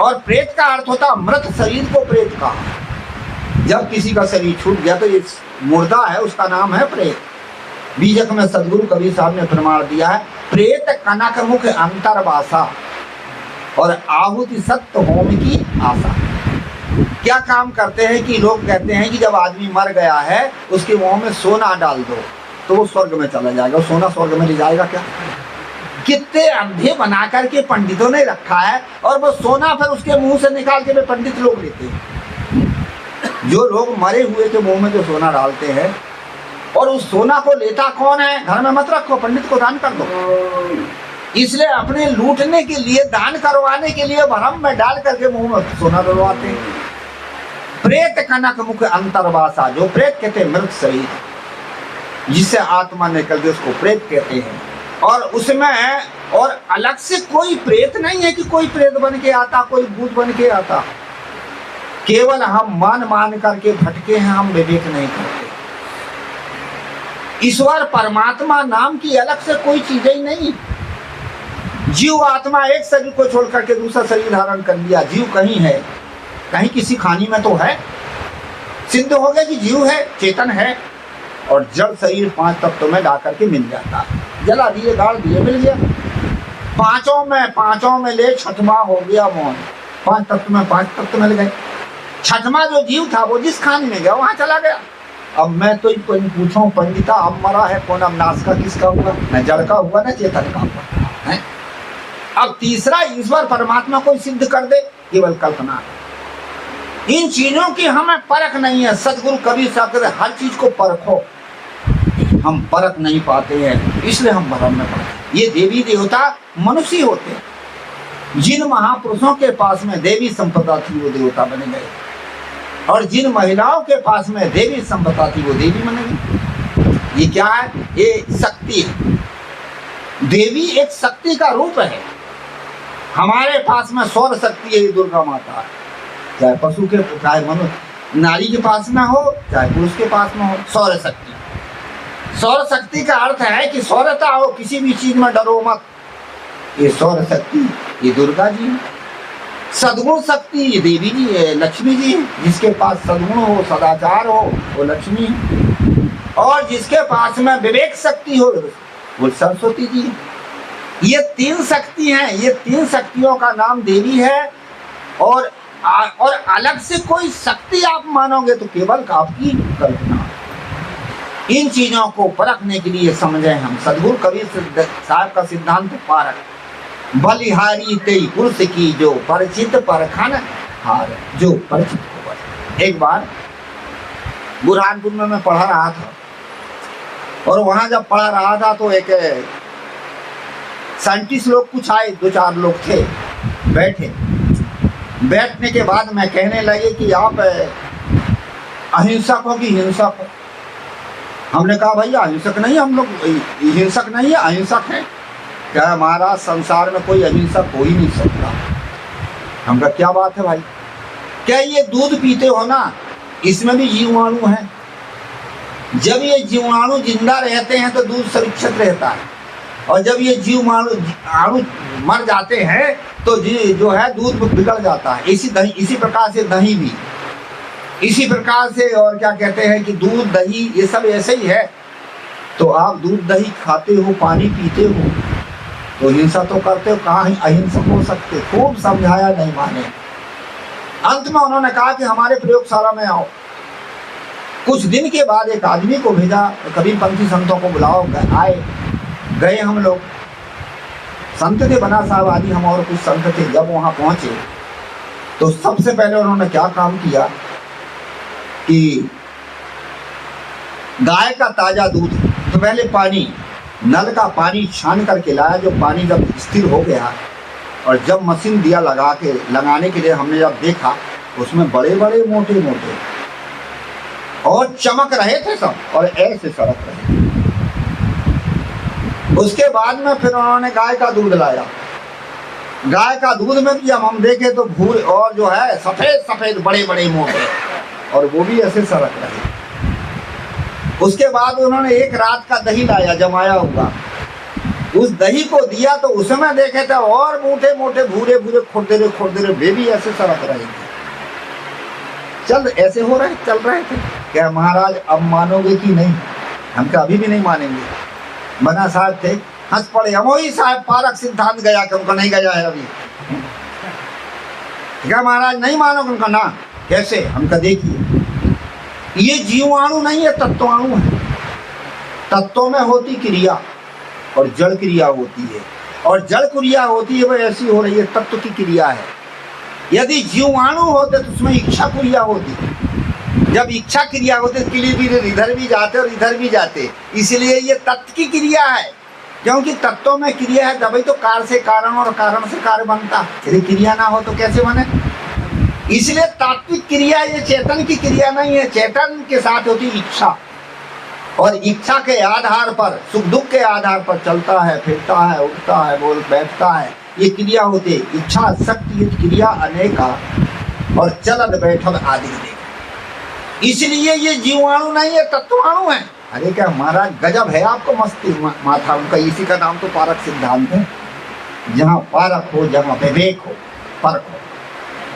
[SPEAKER 1] और प्रेत का अर्थ होता है मृत शरीर को प्रेत कहा। जब किसी का शरीर छूट गया तो ये मुर्दा है, उसका नाम है प्रेत। बीजक में सदगुरु कबीर साहब ने प्रमाण दिया है, प्रेत कनक मुख अंतरवासा और आहुति सत्य होम की आशा। क्या काम करते हैं कि लोग कहते हैं कि जब आदमी मर गया है उसके मुंह में सोना डाल दो तो वो स्वर्ग में चला जाएगा। सोना स्वर्ग में ले जाएगा क्या? कितने अंधे बना करके पंडितों ने रखा है, और वो सोना फिर उसके मुंह से निकाल के पंडित लोग लेते हैं। जो लोग मरे हुए के मुंह में जो सोना डालते हैं, और उस सोना को लेता कौन है? घर में मत रखो, पंडित को दान कर दो। इसलिए अपने लूटने के लिए, दान करवाने के लिए भरम में डाल करके मुंह में सोना डलवाते हैं। प्रेत कनक मुख अंतरवासा, जो प्रेत कहते हैं मृत शरीर, जिससे आत्मा निकल गई उसको प्रेत कहते हैं। और उसमें और अलग से कोई प्रेत नहीं है कि कोई प्रेत बन के आता, कोई भूत बन के आता। केवल हम मान करके भटके हैं, हम विवेक नहीं करते। ईश्वर परमात्मा नाम की अलग से कोई चीज ही नहीं। जीव आत्मा एक शरीर को छोड़ करके दूसरा शरीर धारण कर लिया। जीव कहीं है, कहीं किसी खानी में तो है। सिद्ध हो गया कि जीव है, चेतन है, और जड़ शरीर 5 तत्वों में ला करके मिल जाता है। जला दिए, गाड़ दिए, मिल गया। पांचों में ले छठवां हो गया मौन। 5 तत्व में 5 तत्व मिल गए। छठवां जो जीव था वो जिस खानी में गया वहां चला गया। अब मैं तो पूछूं पंडिता, अब मरा है कौन? अब नाश का किसका हुआ? न जड़ का हुआ न चेतन का हुआ है। अब तीसरा ईश्वर परमात्मा को सिद्ध कर दे, केवल कल्पना। इन चीजों की हमें परख नहीं है। सदगुरु कबीर साहब कहते हर चीज को परखो। हम परख नहीं पाते हैं, इसलिए हम भ्रम में पड़ते। ये देवी देवता मनुष्य होते हैं। जिन महापुरुषों के पास में देवी संपदा थी वो देवता बने गए, और जिन महिलाओं के पास में देवी संपदा थी वो देवी बने गई। ये क्या है? ये शक्ति है। देवी एक शक्ति का रूप है। हमारे पास में सौर शक्ति है, ये दुर्गा माता। चाहे पशु के, चाहे मनुष्य, नारी के पास में हो, चाहे पुरुष के पास में हो, सौर शक्ति। सौर शक्ति का अर्थ है कि सौरता हो, किसी भी चीज में डरो मत। ये सौर शक्ति ये दुर्गा जी है। सद्गुण शक्ति ये देवी जी है, लक्ष्मी जी है। जिसके पास सद्गुण हो, सदाचार हो, वो लक्ष्मी है। और जिसके पास में विवेक शक्ति हो, वो सरस्वती जी है। ये तीन शक्ति हैं, ये तीन शक्तियों का नाम देवी है। और अलग से कोई शक्ति आप मानोगे तो केवल आपकी कल्पना। इन चीजों को परखने के लिए समझे हम सद्गुरु कबीर साहब का सिद्धांत पारक। बलिहारी तेई पुरुष की जो परिचित परखन हार, जो परिचित हो। एक बार बुरहानपुर में मैं पढ़ा रहा था, और वहां जब पढ़ा रहा था तो एक साइंटिस्ट लोग कुछ आए, 2-4 लोग थे, बैठे। बैठने के बाद मैं कहने लगे कि आप अहिंसक हो कि हिंसक हो। हमने कहा भैया अहिंसक नहीं, हम लोग हिंसक नहीं है, अहिंसक है। क्या महाराज संसार में कोई अहिंसक हो ही नहीं सकता। हम कहा क्या बात है भाई? क्या ये दूध पीते हो ना, इसमें भी जीवाणु है। जब ये जीवाणु जिंदा रहते हैं तो दूध सुरक्षित रहता है, और जब ये जीवाणु मर जाते हैं तो जो है दूध बिगड़ जाता है। इसी प्रकार से दही भी, इसी प्रकार से, और क्या कहते हैं कि दूध दही ये सब ऐसे ही है। तो आप दूध दही खाते हो, पानी पीते हो, तो हिंसा तो करते हो, कहाँ अहिंसक हो सकते। खूब समझाया, नहीं माने। अंत में उन्होंने कहा कि हमारे प्रयोगशाला में आओ। कुछ दिन के बाद एक आदमी को भेजा, कबीरपंथी संतों को बुलाओ। आए, गए हम लोग, संत थे बना साहब आदि, हम और कुछ संत थे। जब वहां पहुंचे तो सबसे पहले उन्होंने क्या काम किया कि गाय का ताजा दूध, तो पहले पानी, नल का पानी छान करके लाया। जो पानी जब स्थिर हो गया और जब मशीन दिया लगाने के लिए, हमने जब देखा उसमें बड़े बड़े मोटे मोटे और चमक रहे थे सब, और ऐसे सड़क रहे। उसके बाद में फिर उन्होंने गाय का दूध लाया। गाय का दूध में भी जब हम देखे तो भूरे और जो है सफेद सफेद बड़े बड़े मोटे, और वो भी ऐसे सड़क रहे। उसके बाद उन्होंने एक रात का दही लाया जमाया हुआ। उस दही को दिया तो उसमें देखे थे और मोटे मोटे भूरे भूरे खुरदरे वे भी ऐसे सड़क रहे थे। ऐसे चल रहे थे। क्या महाराज अब मानोगे कि नहीं? हम क्या अभी भी नहीं मानेंगे। बना साहब थे, हंस पड़े। अमोही साहब पारक सिद्धांत गया कि उनका नहीं गया है अभी। क्या महाराज नहीं मानोगे? उनका ना, कैसे? हमका देखिए, ये जीवाणु नहीं है, तत्वाणु है। तत्वों में होती क्रिया और जड़ क्रिया होती है, और जड़ क्रिया होती है वो ऐसी हो रही है, तत्व की क्रिया है। यदि जीवाणु होते तो उसमें इच्छा क्रिया होती। जब इच्छा क्रिया होती तो इधर भी जाते और इधर भी जाते। इसलिए ये तत्व की क्रिया है, क्योंकि तत्वों में क्रिया है, तभी तो कार्य से कारण और कारण से कार्य बनता। यदि क्रिया ना हो तो कैसे बने? इसलिए तात्विक क्रिया ये चेतन की क्रिया नहीं है। चेतन के साथ होती इच्छा, और इच्छा के आधार पर, सुख दुख के आधार पर चलता है, फिरता है, उठता है, बोल बैठता है। ये क्रिया होती है। इच्छा शक्ति क्रिया अनेका, और चलन बैठक आदि। इसलिए ये जीवाणु नहीं है, तत्वाणु है। अरे क्या महाराज गजब है आपको मस्ती माथा उनका। इसी का नाम तो पारक सिद्धांत है। जहाँ पारक हो, जहाँ विवेक हो, परख हो,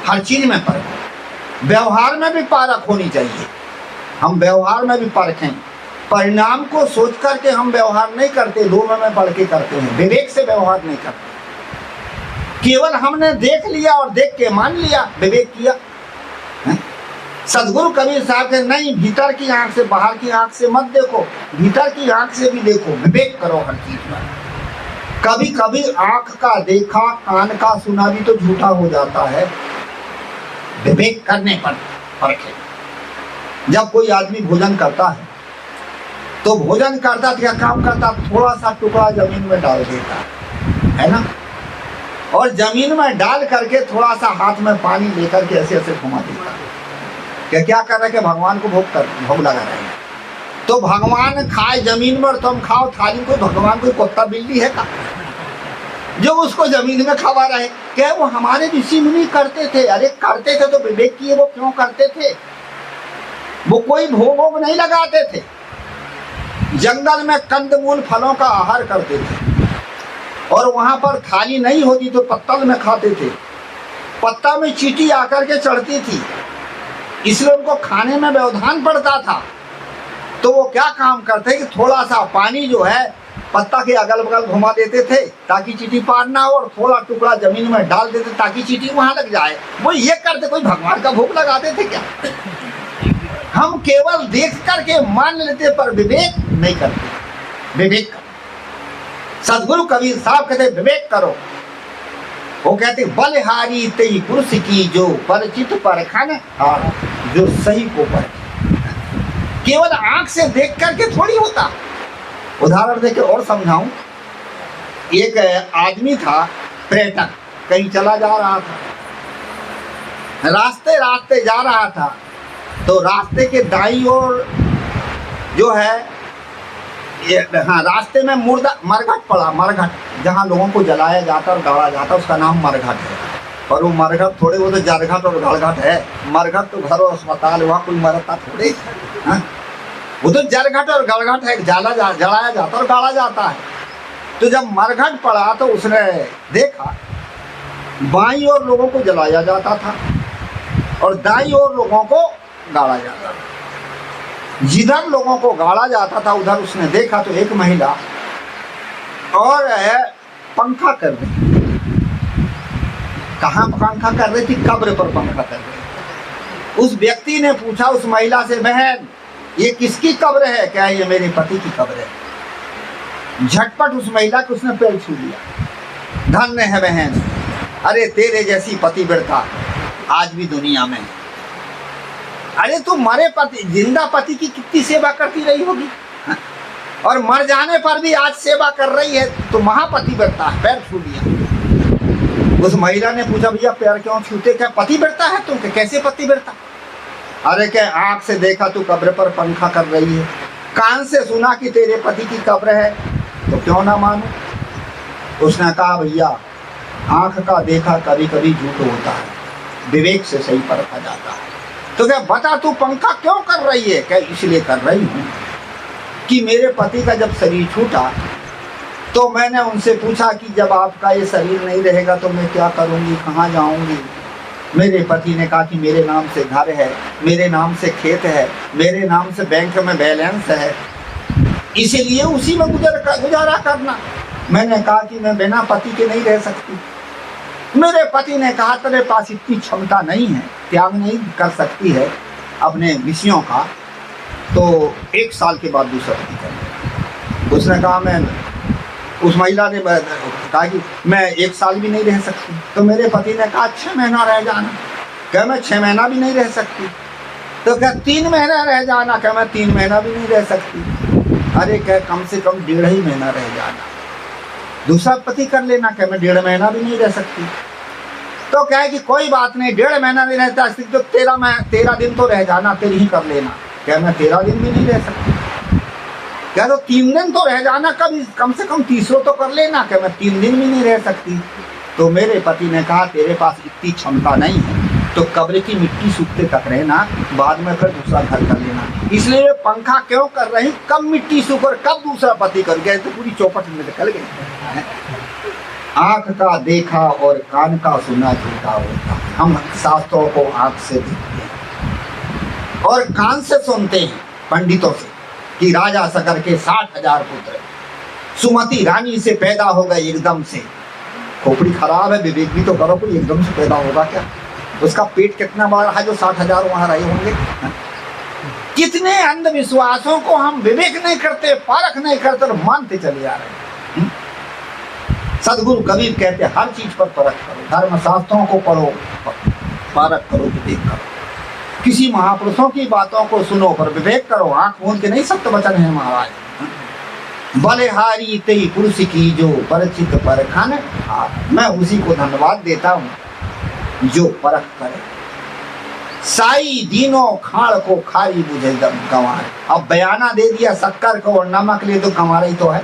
[SPEAKER 1] हर चीज में परख हो। व्यवहार में भी पारक होनी चाहिए। हम व्यवहार में भी परखें। परिणाम को सोच करके हम व्यवहार नहीं करते, लोभ में पढ़ के करते हैं। विवेक से व्यवहार नहीं करते। केवल हमने देख लिया और देख के मान लिया, विवेक किया। सदगुरु कबीर साहब के नहीं, भीतर की आंख से, बाहर की आंख से मत देखो, भीतर की आंख से भी देखो, विवेक करो हर चीज में। कभी कभी आंख का देखा, कान का सुना भी तो झूठा हो जाता है। विवेक करने पर परखे। जब कोई आदमी भोजन करता है तो भोजन करता क्या काम करता, थोड़ा सा टुकड़ा जमीन में डाल देता है ना, और जमीन में डाल करके थोड़ा सा हाथ में पानी लेकर के ऐसे ऐसे घुमा देता है। क्या कर रहे हैं? भगवान को भोग लगा रहे हैं। तो भगवान खाए जमीन में और तुम खाओ थाली को। भगवान कोई कुत्ता बिल्ली है का जो उसको जमीन में खवा रहे? क्या वो हमारे ऋषि मुनि करते थे? अरे करते थे तो विवेक किए वो क्यों करते थे? वो कोई भोग नहीं लगाते थे। जंगल में कंदमूल फलों का आहार करते थे और वहां पर थाली नहीं होती तो पत्तल में खाते थे। पत्ता में चींटी आकर के चढ़ती थी, इसलिए उनको खाने में व्यवधान पड़ता था। तो वो क्या काम करते कि थोड़ा सा पानी जो है पत्ता के अगल बगल घुमा देते थे ताकि चींटी पार ना हो, और थोड़ा टुकड़ा जमीन में डाल देते ताकि चींटी वहां लग जाए। वो ये करते, कोई भगवान का भोग लगाते थे क्या? हम केवल देख करके मान लेते पर विवेक नहीं करते। विवेक करो। सदगुरु कबीर साहब कहते विवेक करो। वो कहते बलिहारी तेई पुरुष की जो परिचित परखन और जो सही को परखे। केवल आंख से देख करके थोड़ी होता। उदाहरण देके और समझाऊं। एक आदमी था पर्यटक, कहीं चला जा रहा था, रास्ते रास्ते जा रहा था, तो रास्ते के दाईं ओर जो है रास्ते में मुर्दा मरघट पड़ा। मरघट जहाँ लोगों को जलाया जाता और गाड़ा जाता, उसका नाम मरघट है। और वो मरघट थोड़े, वो तो जरघट और गड़घट है। मरघट तो घर और अस्पताल, वहाँ कोई मरता थोड़े। वो तो जरघट और गड़घट है, जलाया जाता और गाड़ा जाता है। तो जब मरघट पड़ा तो उसने देखा बाईं ओर लोगों को जलाया जाता था और दाईं ओर लोगों को गाड़ा जाता था। जिधर लोगों को गाड़ा जाता था उधर उसने देखा तो एक महिला और पंखा कर रही। कहाँ पंखा कर रही थी? कब्र पर पंखा कर रही। उस व्यक्ति ने पूछा उस महिला से, बहन ये किसकी कब्र है? क्या ये मेरे पति की कब्र है। झटपट उस महिला को उसने पैर छू लिया। धन्य है बहन, अरे तेरे जैसी पतिव्रता आज भी दुनिया में है। अरे तू मरे पति, जिंदा पति की कितनी सेवा करती रही होगी, और मर जाने पर भी आज सेवा कर रही है, तो महापतिव्रता है। पैर छू लिया। उस महिला ने पूछा, भैया पैर क्यों छूते? क्या पतिव्रता है तुम? कैसे पतिव्रता? अरे क्या आंख से देखा तू कब्र पर पंखा कर रही है, कान से सुना कि तेरे पति की कब्र है, तो क्यों ना मानो? उसने कहा, भैया आंख का देखा कभी कभी झूठ होता है, विवेक से सही परखा जाता है। तो क्या बता तू पंखा क्यों कर रही है? क्या इसलिए कर रही हूँ कि मेरे पति का जब शरीर छूटा तो मैंने उनसे पूछा कि जब आपका ये शरीर नहीं रहेगा तो मैं क्या करूँगी, कहाँ जाऊँगी? मेरे पति ने कहा कि मेरे नाम से घर है, मेरे नाम से खेत है, मेरे नाम से बैंक में बैलेंस है, इसीलिए उसी में गुजारा करना। मैंने कहा कि मैं बिना पति के नहीं रह सकती। मेरे पति ने कहा तेरे पास इतनी क्षमता नहीं है, त्याग नहीं कर सकती है अपने विषयों का, तो 1 साल के बाद दूसरा पति कर। उसने कहा उस महिला ने कहा कि मैं 1 साल भी नहीं रह सकती। तो मेरे पति ने कहा 6 महीना रह जाना। क्या मैं 6 महीना भी नहीं रह सकती? तो क्या 3 महीना रह जाना? क्या मैं 3 महीना भी नहीं रह सकती? अरे क्या कम से कम 1.5 महीना रह जाना, दूसरा पति कर लेना। क्या मैं 1.5 महीना भी नहीं रह सकती? तो क्या है कि कोई बात नहीं, 1.5 महीना नहीं रहता तो 13 दिन तो रह जाना, तेरी ही कर लेना। क्या मैं 13 दिन भी नहीं रह सकती? क्या तो 3 दिन तो रह जाना, कम से कम 30 तो कर लेना। क्या मैं 3 दिन भी नहीं रह सकती? तो मेरे पति ने कहा तेरे पास इतनी क्षमता नहीं है तो कब्र की मिट्टी सूखते तक रहना, बाद में फिर दूसरा घर कर लेना। इसलिए पंखा क्यों कर रही, कब मिट्टी सूख और कब दूसरा पति कर गया, तो पूरी चौपट में निकल गई। आंख का देखा और कान का सुना झूठा होता है। हम शास्त्रों को आंख से देखते हैं और कान से सुनते हैं पंडितों से कि राजा सकर के 60,000 पुत्र, सुमति रानी से पैदा हो गए एकदम से। खोपड़ी खराब है, विवेक भी तो करो, कोई एकदम से पैदा होगा क्या? उसका पेट कितना बड़ा है जो 60,000 वहां रहे होंगे? कितने अंधविश्वासों को हम विवेक नहीं करते, परख नहीं करते और मानते चले जा रहे हैं। सदगुरु कबीर कहते हर चीज पर परख करो, धर्म शास्त्रों को पढ़ो, परख करो, विवेक करो, किसी महापुरुषों की बातों को सुनो पर विवेक करो। आंख मूंद के नहीं, सत्य वचन है महाराज। बलिहारी तेई पुरुष की जो परिचित परखन, मैं उसी को धन्यवाद देता हूँ जो परख करे। साई दीनों खाड़ को खारी बुझे गंवार। अब बयाना दे दिया शक्कर को और नमक ले तो गंवार ही तो है।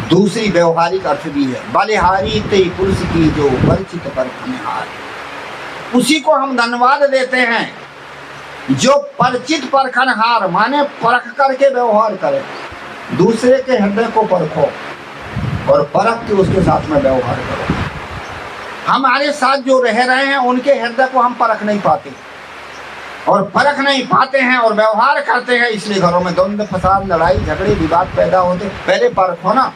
[SPEAKER 1] दूसरी व्यवहारिक अर्थ भी है, बलिहारी तेई पुरुष की जो परिचित परखन हार, उसी को हम धन्यवाद देते हैं जो परिचित परखनहार माने परख करके व्यवहार करे, दूसरे के हृदय को परखो और परख के उसके साथ में व्यवहार करो। हमारे साथ जो रह रहे हैं उनके हृदय को हम परख नहीं पाते और परख नहीं पाते हैं और व्यवहार करते हैं, इसलिए घरों में द्वंद्व फसाद लड़ाई झगड़े विवाद पैदा होते। पहले परखो ना।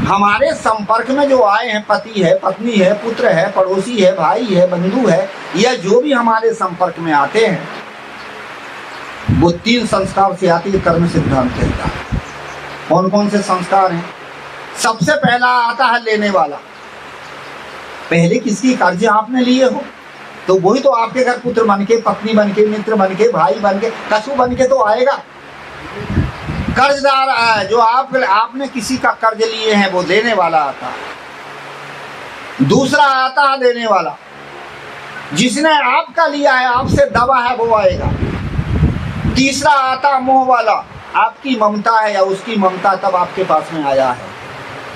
[SPEAKER 1] हमारे संपर्क में जो आए हैं, पति है, पत्नी है, पुत्र है, पड़ोसी है, भाई है, बंधु है, या जो भी हमारे संपर्क में आते हैं, वो 3 संस्कार से आती है कर्म सिद्धांत के अंदर। कौन कौन से संस्कार हैं? सबसे पहला आता है लेने वाला। पहले किसकी कर्ज आपने लिए हो तो वही तो आपके घर पुत्र बन के, पत्नी बन के, मित्र बन के, भाई बन के, कछु बन के तो आएगा। कर्जदार जो आपने किसी का कर्ज लिए हैं वो देने वाला आता है। दूसरा आता है देने वाला, जिसने आपका लिया है, आपसे दबा है, वो आएगा। तीसरा आता मोह वाला, आपकी ममता है या उसकी ममता तब आपके पास में आया है।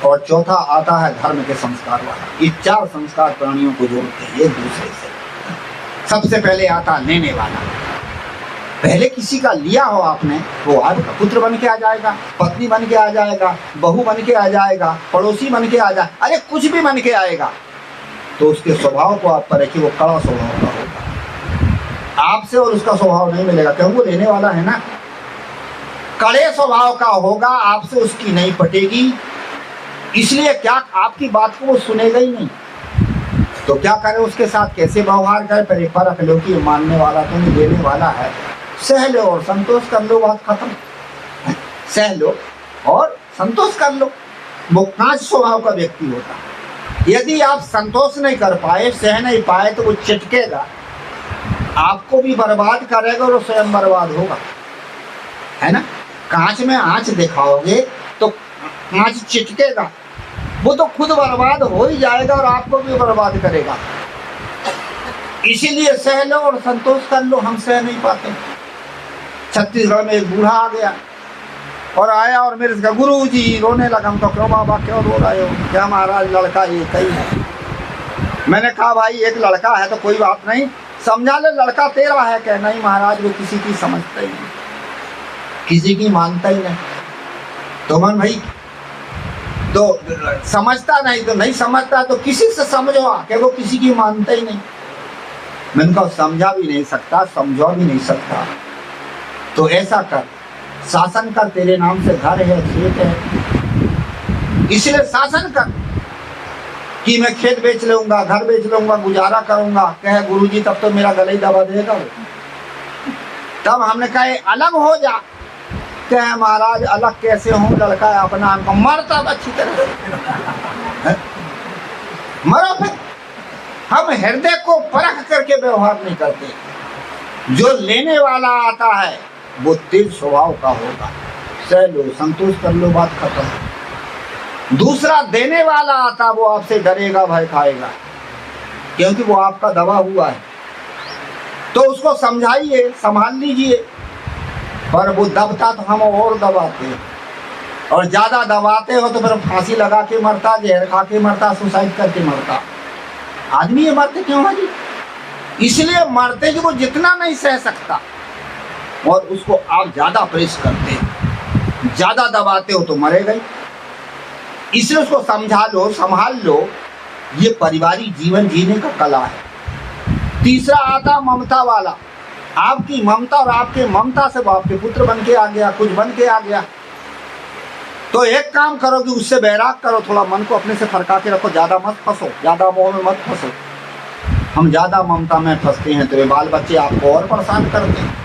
[SPEAKER 1] और चौथा आता है धर्म के संस्कार वाला। ये 4 संस्कार प्राणियों को जोड़ते हैं एक दूसरे से। सबसे पहले आता लेने वाला। पहले किसी का लिया हो आपने, वो आपका पुत्र बन के आ जाएगा, पत्नी बन के आ जाएगा, बहू बन के आ जाएगा, पड़ोसी बन के आ जाए, अरे कुछ भी बन के आएगा। तो उसके स्वभाव को आप पर रखिए, वो कड़ा स्वभाव का होगा। आपसे और उसका स्वभाव नहीं मिलेगा, क्योंकि वो लेने वाला है ना। कड़े स्वभाव का होगा, आपसे उसकी नहीं पटेगी। इसलिए क्या आपकी बात को वो सुनेगा ही नहीं। तो क्या करें उसके साथ, कैसे व्यवहार करें? पहले परख लो कि मानने वाला तो नहीं, देने वाला है। सह लो और संतोष कर लो, बात खत्म। सह लो और संतोष कर लो। वो 5 स्वभाव का व्यक्ति होता है। यदि आप संतोष नहीं कर पाए, सह नहीं पाए, तो वो चिटकेगा, आपको भी बर्बाद करेगा और स्वयं बर्बाद होगा, है ना। कांच में आंच दिखाओगे तो कांच चिटकेगा, वो तो खुद बर्बाद हो ही जाएगा और आपको भी बर्बाद करेगा। इसीलिए सह लो और संतोष कर लो। हम सह नहीं पाते। छत्तीसगढ़ में एक बूढ़ा आ गया और आया और मेरे से गुरु जी रोने लगा। हम तो क्यों बाबा, क्यों रो रहे हो? क्या महाराज लड़का एक ही है। मैंने कहा भाई एक लड़का है तो कोई बात नहीं, समझा ले, लड़का तेरा है। क्या? नहीं महाराज, वो किसी की समझता ही नहीं, किसी की मानता ही नहीं। तो मन भाई, तो समझता नहीं तो नहीं समझता, तो किसी से समझो कि वो किसी की मानता ही नहीं। मैंने कहा समझा भी नहीं सकता, समझो भी नहीं सकता, तो ऐसा कर, शासन कर, तेरे नाम से घर है, खेत है, इसलिए शासन कर कि मैं खेत बेच लूंगा, घर बेच लूंगा, गुजारा करूंगा। कहे गुरुजी तब तो मेरा गला ही दबा देगा वो। तब हमने कहा अलग हो जा। कहे महाराज अलग कैसे हूँ, लड़का है अपना, हमको मरता अच्छी तरह मरो। फिर हम हृदय को परख करके व्यवहार नहीं करते। जो लेने वाला आता है वो तेज स्वभाव का होगा, सह लो, संतोष कर लो, बात खत्म। दूसरा देने वाला आता, वो आपसे डरेगा, भय खाएगा, क्योंकि वो आपका दबा हुआ है। तो उसको समझाइए, संभाल लीजिए। पर वो दबता तो हम और दबाते हैं, और ज्यादा दबाते हो तो फिर फांसी लगा के मरता, जहर खा के मरता, सुसाइड करके मरता। आदमी ये मरते क्यों है जी? इसलिए मरते कि वो जितना नहीं सह सकता और उसको आप ज्यादा प्रेस करते हैं, ज्यादा दबाते हो तो मरेगा ही। इसलिए उसको समझा लो, संभाल लो। ये पारिवारिक जीवन जीने का कला है। तीसरा आता ममता वाला। आपकी ममता और आपके ममता से वो आपके पुत्र बन के आ गया, कुछ बन के आ गया। तो एक काम करो कि उससे बैराग करो, थोड़ा मन को अपने से फरका के रखो, ज्यादा मत फंसो, ज्यादा मोह में मत फंसो। हम ज्यादा ममता में फंसते हैं तो ये बाल बच्चे आपको और परेशान करते हैं।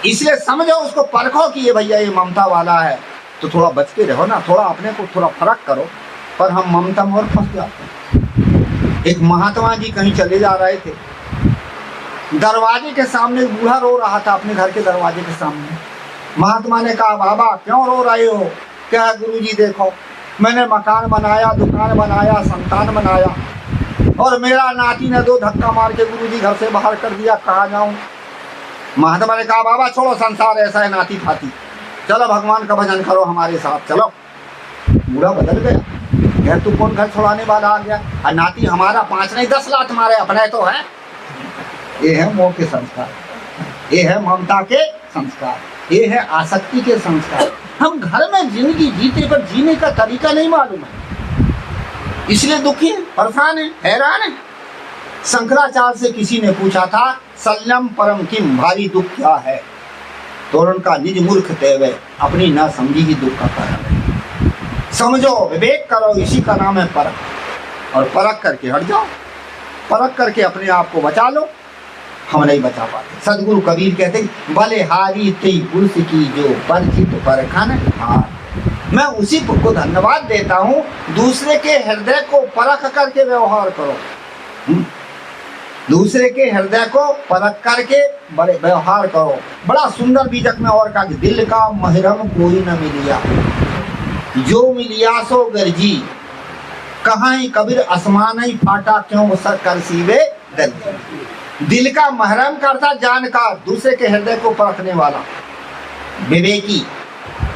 [SPEAKER 1] इसलिए समझो, उसको परखो कि ये भैया ये ममता वाला है, तो थोड़ा बच के रहो ना, थोड़ा अपने को थोड़ा फर्क करो। पर हम ममता में और फंस जाते हैं। एक महात्मा जी कहीं चले जा रहे थे, दरवाजे के सामने बूढ़ा रो रहा था, अपने घर के दरवाजे के सामने। महात्मा ने कहा बाबा क्यों रो रहे हो? क्या? गुरुजी देखो, मैंने मकान बनाया, दुकान बनाया, संतान बनाया, और मेरा नाती ने 2 धक्का मार के गुरुजी घर से बाहर कर दिया, कहाँ जाऊं? महात्मा ने कहा बाबा छोड़ो, संसार ऐसा है नाती फाती, चलो भगवान का भजन करो हमारे साथ, चलो। बूढ़ा बदल गया। यार तू कौन घर छोड़ाने वाला आ गया? और नाती हमारा 5 नहीं 10 लात मारे, अपने तो है। ये है मोह के संस्कार, ये है ममता के संस्कार, ये है आसक्ति के संस्कार। हम घर में जिंदगी जीते पर जीने का तरीका नहीं मालूम है, इसलिए दुखी है, परेशान है, हैरान है। शंकराचार्य से किसी ने पूछा था संयम परम किम, भारी दुख क्या है? तो उनका निज मूर्ख तेवे, अपनी ना समझी ही दुख का कारण है। समझो, विवेक करो, इसी का नाम है परख, और परख करके हट जाओ, परख करके अपने आप को बचा लो। हम नहीं बचा पाते। सदगुरु कबीर कहते बलिहारी तेई पुरुष की जो परिचित परखन हार। मैं उसी को धन्यवाद देता हूँ, दूसरे के हृदय को परख करके व्यवहार करो, दूसरे के हृदय को परख करके बड़े व्यवहार करो। बड़ा सुंदर बीजक में और कहा, दिल का महरम कोई न मिलिया, जो मिलिया सो गर्जी, कहाँ कबीर आसमान ही फाटा, क्यों कर सीवे दर्जी। दिल का महरम करता जानकार, दूसरे के हृदय को परखने वाला, विवेकी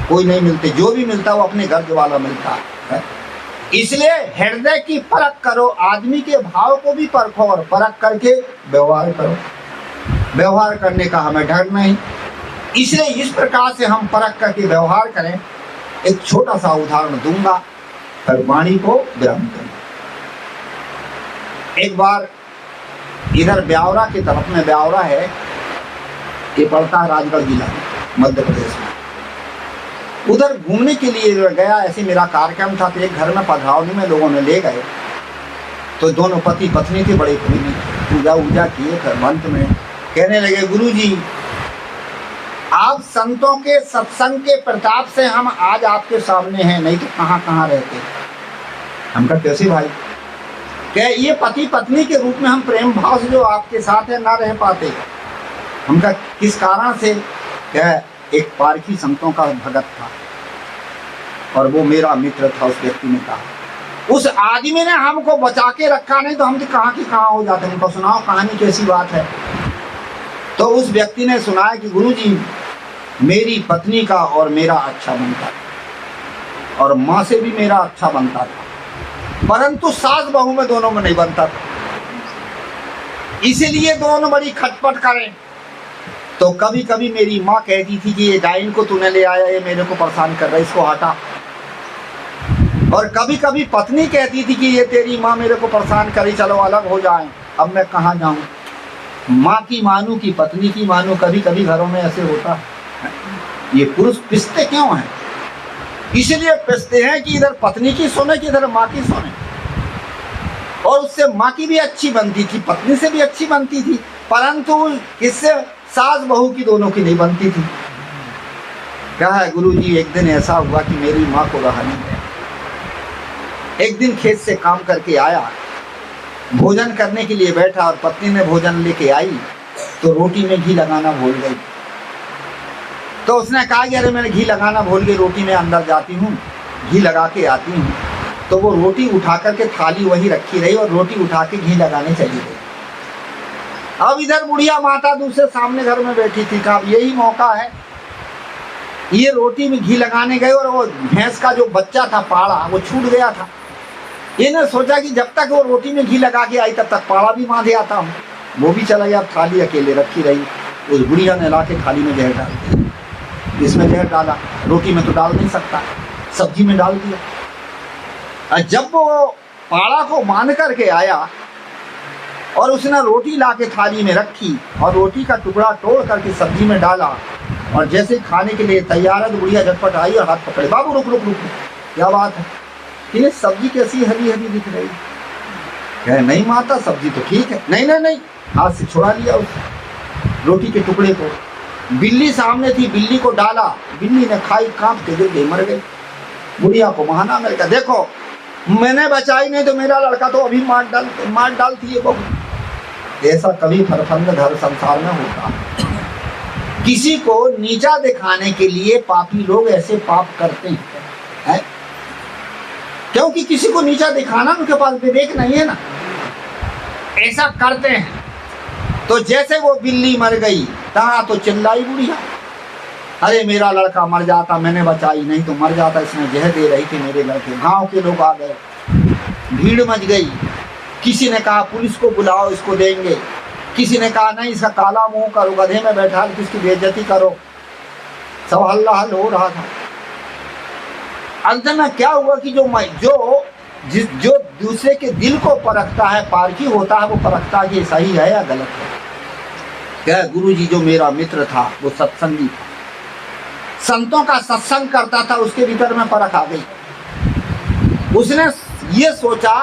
[SPEAKER 1] कोई नहीं मिलते, जो भी मिलता वो अपने गर्ज वाला मिलता है। इसलिए हृदय की परख करो, आदमी के भाव को भी परखो और परख करके व्यवहार करो। व्यवहार करने का हमें डर नहीं, इसलिए इस प्रकार से हम परख करके व्यवहार करें। एक छोटा सा उदाहरण दूंगा, फिर वाणी को विराम करें। एक बार इधर ब्यावरा की तरफ में, ब्यावरा है ये पड़ता है राजगढ़ जिला मध्य प्रदेश में, उधर घूमने के लिए गया। ऐसे मेरा कार्यक्रम था, तो एक घर में पधरावनी में लोगों ने ले गए। तो दोनों पति पत्नी थे, बड़े प्रेमी, पूजा वूजा किए। फिर अंत में कहने लगे, गुरुजी आप संतों के सत्संग के प्रताप से हम आज आपके सामने हैं, नहीं तो कहाँ कहाँ रहते। हम कहा कैसे भाई? क्या ये पति पत्नी के रूप में हम प्रेम भाव से जो आपके साथ है ना रह पाते? हम कहा किस कारण से? क्या एक पारखी संतों का भगत था और वो मेरा मित्र था। उस व्यक्ति ने कहा, उस आदमी ने हमको बचा के रखा, नहीं तो हम तो कहाँ की कहाँ हो जाते। उनको सुनाओ कहानी कैसी बात है। तो उस व्यक्ति ने सुनाया कि गुरुजी मेरी पत्नी का और मेरा अच्छा बनता था, और माँ से भी मेरा अच्छा बनता था, परंतु सास बहू में दोनों में नहीं बनता था, इसीलिए दोनों बड़ी खटपट करें। तो कभी कभी मेरी माँ कहती थी कि ये गायन को तूने ले आया, ये मेरे को परेशान कर रहा है, इसको हटा। और कभी कभी पत्नी कहती थी कि ये तेरी माँ मेरे को परेशान करे, चलो अलग हो जाएं। अब मैं कहाँ जाऊं? माँ की मानू की पत्नी की मानू, कभी कभी घरों में ऐसे होता है। ये पुरुष पिसते क्यों हैं? इसलिए पिसते हैं कि इधर पत्नी की सुने कि इधर माँ की सुने। और उससे माँ की भी अच्छी बनती थी, पत्नी से भी अच्छी बनती थी, परंतु किससे? सास बहू की दोनों की नहीं बनती थी। क्या है गुरुजी, एक दिन ऐसा हुआ कि मेरी माँ को रहा नहीं गया। एक दिन खेत से काम करके आया, भोजन करने के लिए बैठा और पत्नी ने भोजन लेके आई तो रोटी में घी लगाना भूल गई। तो उसने कहा कि अरे मैंने घी लगाना भूल गई, रोटी में अंदर जाती हूँ घी लगा के आती हूँ। तो वो रोटी उठा करके थाली वही रखी रही और रोटी उठा के घी लगाने चली गई। अब इधर बुढ़िया माता दूसरे सामने घर में बैठी थी। कहा यही मौका है, ये रोटी में घी लगाने गए और वो भैंस का जो बच्चा था पाड़ा वो छूट गया था। इन्हें सोचा कि जब तक वो रोटी में घी लगा के आई तब तक पाड़ा भी बांधे आता हूँ। वो भी चला गया, थाली अकेले रखी रही। उस बुढ़िया ने ला के थाली में जहर डाल दिया। इसमें जहर डाला, रोटी में तो डाल नहीं सकता, सब्जी में डाल दिया। जब वो पाड़ा को बांध करके आया और उसने रोटी ला के थाली में रखी और रोटी का टुकड़ा तोड़ करके सब्जी में डाला और जैसे खाने के लिए तैयार है तो बुढ़िया झटपट आई और हाथ पकड़े, बाबू रुक रुक रुक, क्या बात है? कि ये सब्जी कैसी हरी हरी दिख रही? कहे नहीं माता सब्जी तो ठीक है। नहीं नहीं नहीं, हाथ से छुड़ा लिया उस रोटी के टुकड़े को। बिल्ली सामने थी, बिल्ली को डाला, बिल्ली ने खाई, कांप के गिर गई, मर गई। बुढ़िया को बहाना मिल गया, देखो मैंने बचाई, नहीं तो मेरा लड़का तो अभी मार डालती है बहू। ऐसा कभी फरफंद घर संसार में होता है। किसी को नीचा दिखाने के लिए पापी लोग ऐसे पाप करते हैं, क्योंकि किसी को नीचा दिखाना उनके पास विवेक नहीं है ना, ऐसा करते हैं। तो जैसे वो बिल्ली मर गई तहाँ तो चिल्लाई बुढ़िया, अरे मेरा लड़का मर जाता, मैंने बचाई, नहीं तो मर जाता, इसने जहर दे रही थी मेरे लड़के। गांव के लोग आ गए, भीड़ मच गई। किसी ने कहा पुलिस को बुलाओ, इसको देंगे। किसी ने कहा नहीं इसका काला मुंह करो, गधे में बैठा किसकी बेइज्जती करो, सब हल्ला हल हो रहा था। अंत में क्या हुआ कि जो दूसरे के दिल को परखता है, पारखी होता है, वो परखता है कि सही है या गलत है। क्या गुरुजी जो मेरा मित्र था वो सत्संगी था, संतों का सत्संग करता था, उसके भीतर में परख आ गई। उसने ये सोचा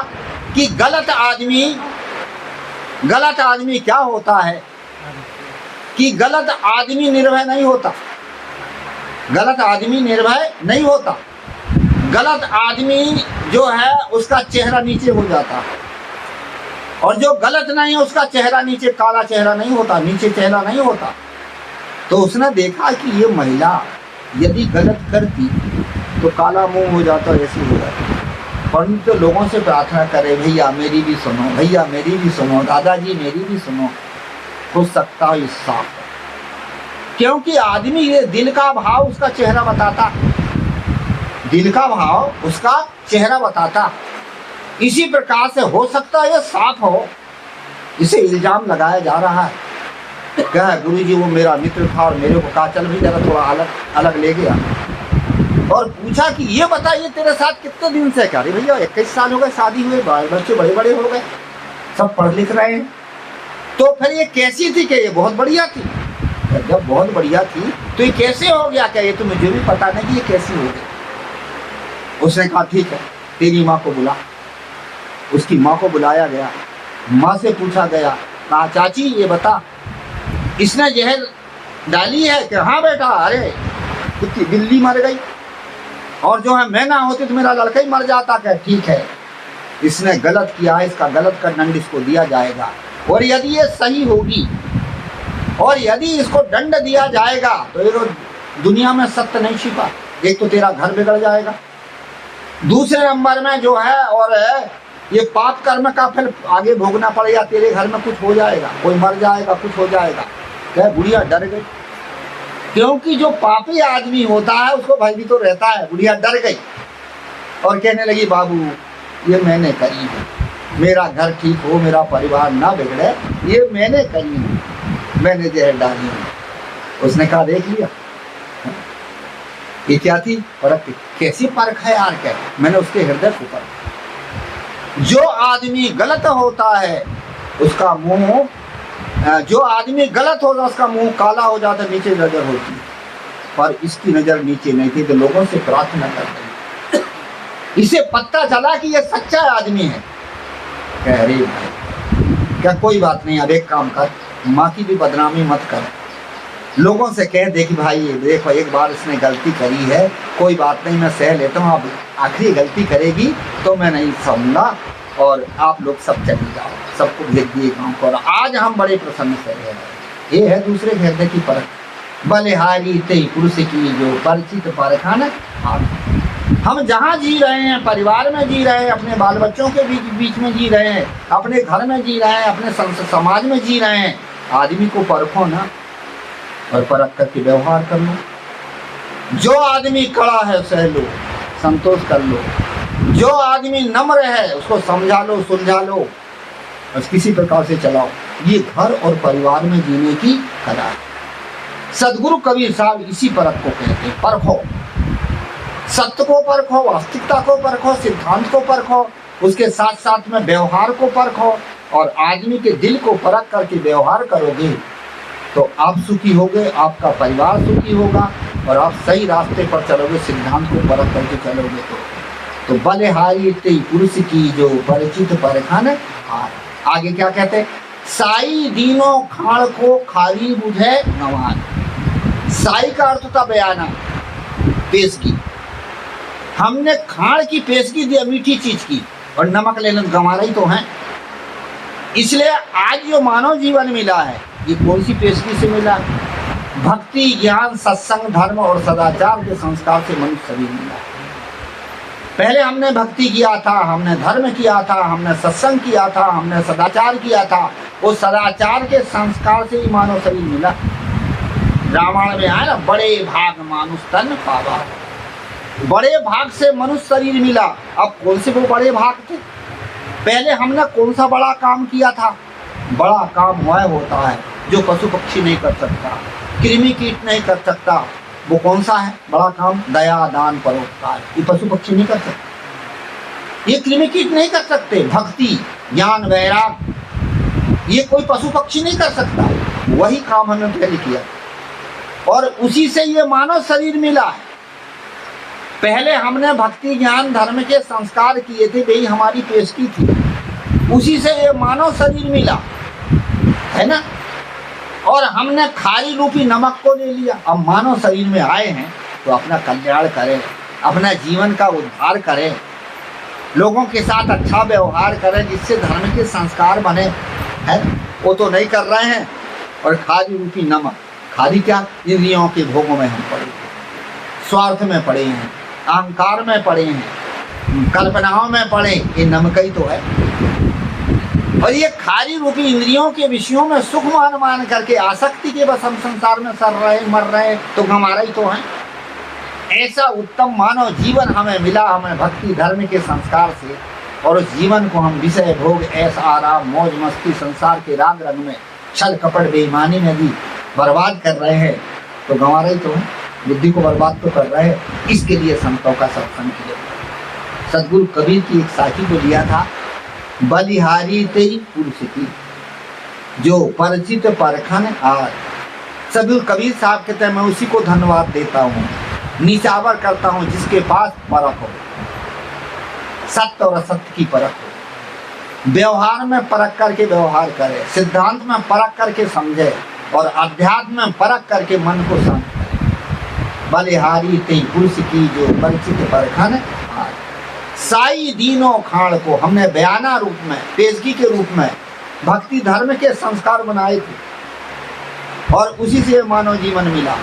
[SPEAKER 1] कि गलत आदमी क्या होता है कि गलत आदमी निर्भय नहीं होता, गलत आदमी निर्भय नहीं होता। गलत आदमी जो है उसका चेहरा नीचे हो जाता है, और जो गलत नहीं है उसका चेहरा नीचे, काला चेहरा नहीं होता, नीचे चेहरा नहीं होता। तो उसने देखा कि ये महिला यदि गलत करती तो काला मुंह हो जाता, ऐसे हो जाता। परंतु तो लोगों से प्रार्थना करे, भैया मेरी भी सुनो, भैया मेरी भी सुनो, दादाजी मेरी भी सुनो, हो सकता है साफ, क्योंकि आदमी ये दिल का भाव उसका चेहरा बताता, दिल का भाव उसका चेहरा बताता। इसी प्रकार से हो सकता है ये साफ हो, इसे इल्जाम लगाया जा रहा है। क्या है गुरुजी वो मेरा मित्र था और मेरे को कहा चल भी जरा थोड़ा अलग ले गया, और पूछा कि ये बता ये तेरे साथ कितने दिन से? क्या भैया 21 साल हो गए शादी हुए, बच्चे बड़े बड़े हो गए, सब पढ़ लिख रहे हैं। तो फिर ये कैसी थी? कि ये बहुत बढ़िया थी। जब बहुत बढ़िया थी तो ये कैसे हो गया? क्या ये तो मुझे भी पता नहीं कि ये कैसी हो गई। उसने कहा ठीक है तेरी माँ को बुला। उसकी माँ को बुलाया गया, माँ से पूछा गया, कहा चाची ये बता इसने जहर डाली है? कि हाँ बेटा, अरे कितनी बिल्ली मर गई, और जो है मैं ना होती तो मेरा लड़का ही मर जाता। क्या ठीक है इसने गलत किया है, इसका गलत का दंड इसको दिया जाएगा, और यदि ये सही होगी और यदि इसको दंड दिया जाएगा तो ये दुनिया में सत्य नहीं छिपा। एक तो तेरा घर बिगड़ जाएगा, दूसरे नंबर में जो है और ये पाप कर्म का फिर आगे भोगना पड़ेगा, तेरे घर में कुछ हो जाएगा, कोई मर जाएगा, कुछ हो जाएगा। क्या बुढ़िया डर गई, क्योंकि जो पापी आदमी होता है उसको भय भी तो रहता है। बुढ़िया डर गई और कहने लगी बाबू ये मैंने करी है, मेरा घर ठीक हो, मेरा परिवार ना बिगड़े, ये मैंने करी है, मैंने जहर डाली है। उसने कहा देख लिया ये क्या थी परख, कैसी परख है यार? क्या मैंने उसके हृदय को परख। जो आदमी गलत होता है उसका मुंह, जो आदमी गलत होता उसका मुंह काला हो जाता, नीचे नजर होती, पर इसकी नजर नीचे नहीं थी। तो लोगों से प्रार्थना करते, इसे पता चला कि ये सच्चा आदमी है। कह रही भाई क्या कोई बात नहीं, अब एक काम कर, माँ की भी बदनामी मत कर, लोगों से कह दे कि भाई देखो एक बार इसने गलती करी है, कोई बात नहीं मैं सह लेता हूँ, अब आखिरी गलती करेगी तो मैं नहीं सहूँगा, और आप लोग सब चले जाओ, सबको भेज दिए गाँव को। और आज हम बड़े प्रसन्न से रह रहे। ये है दूसरे हृदय की परख। बलिहारी ते पुरुष की जो परिचित परखान। हम जहाँ जी रहे हैं, परिवार में जी रहे हैं, अपने बाल बच्चों के बीच में जी रहे हैं, अपने घर में जी रहे हैं, अपने समाज में जी रहे हैं, आदमी को परखो ना, और परख करके व्यवहार कर लो। जो आदमी कड़ा है सह लो, संतोष कर लो, जो आदमी नम्र है उसको समझा लो, सुलझा लो, बस किसी प्रकार से चलाओ। ये घर और परिवार में जीने की कला है। सदगुरु कबीर साहब इसी परख को कहते हैं, परखो, सत्य को परखो, वास्तविकता को परखो, सिद्धांत को परखो, उसके साथ साथ में व्यवहार को परखो, और आदमी के दिल को परख करके व्यवहार करोगे तो आप सुखी होगे, आपका परिवार सुखी होगा, और आप सही रास्ते पर चलोगे, सिद्धांत को परख करके चलोगे। तो बलिहारी ते पुरुष की जो परिचित परखान। आगे क्या कहते हैं? साई दीनो खाड़ को खारी बुझे गंवार। साई का अर्थ होता बयाना, पेशगी। हमने खाड़ की पेशगी दी, मीठी चीज की, और नमक लेना गंवारा ही तो है। इसलिए आज जो मानव जीवन मिला है ये कौन सी पेशगी से मिला? भक्ति, ज्ञान, सत्संग, धर्म और सदाचार के संस्कार से मनुष्य शरीर मिला। पहले हमने भक्ति किया था, हमने धर्म किया था, हमने सत्संग किया था, हमने सदाचार किया था, उस सदाचार के संस्कार से ही मानव शरीर मिला। रामायण में आया ना, बड़े भाग मानुष तन पावा, बड़े भाग से मनुष्य शरीर मिला। अब कौन से वो बड़े भाग थे? पहले हमने कौन सा बड़ा काम किया था? बड़ा काम वह होता है जो पशु पक्षी नहीं कर सकता, कृमि कीट नहीं कर सकता। वो कौन सा है बड़ा काम? दया दान परोपकार। ये पशु पक्षी नहीं कर सकते, ये कृमि कीट नहीं कर सकते। भक्ति ज्ञान वैराग ये कोई पशु पक्षी नहीं कर सकता। वही काम हमने पहले किया और उसी से ये मानव शरीर मिला है। पहले हमने भक्ति ज्ञान धर्म के संस्कार किए थे, वही हमारी पेशगी थी, उसी से ये मानव शरीर मिला है ना। और हमने खारी रूपी नमक को ले लिया। अब मानव शरीर में आए हैं तो अपना कल्याण करें, अपना जीवन का उद्धार करें, लोगों के साथ अच्छा व्यवहार करें जिससे धर्म के संस्कार बने, है वो तो नहीं कर रहे हैं। और खारी रूपी नमक, खारी क्या? इंद्रियों के भोगों में हम पड़े, स्वार्थ में पड़े हैं, अहंकार में पड़े हैं, कल्पनाओं में पड़े, ये नमक ही तो है। और ये खारी रूपी इंद्रियों के विषयों में सुख मान मान करके आसक्ति के बस हम संसार में सर रहे मर रहे तो हमारा ही तो है। ऐसा उत्तम मानव जीवन हमें मिला, हमें भक्ति धर्म के संस्कार से। और उस जीवन को हम विषय भोग ऐसा आराम मौज मस्ती संसार के राग रंग में छल कपट बेईमानी में भी बर्बाद कर रहे हैं तो हमारा ही तो है। बुद्धि को बर्बाद तो कर रहे हैं। इसके लिए संतों का सत्संग किया। सदगुरु कबीर की एक साखी को लिया था, बलिहारी तेरी पुरुष की जो परिचित परखन आर। सदगुरु कबीर साहब कहते हैं मैं उसी को धन्यवाद देता हूँ, निचावर करता हूँ जिसके पास परख हो, सत्य और असत्य की परख हो, व्यवहार में परख करके व्यवहार करे, सिद्धांत में परख करके समझे और अध्यात्म में परख करके मन को शांत करे। बलिहारी तेरी पुरुष की जो परिचित परखन आर। साई दीनों खाड़ को हमने बयाना रूप में पेशगी के रूप में भक्ति धर्म के संस्कार बनाए थे और उसी से मानव जीवन मिला।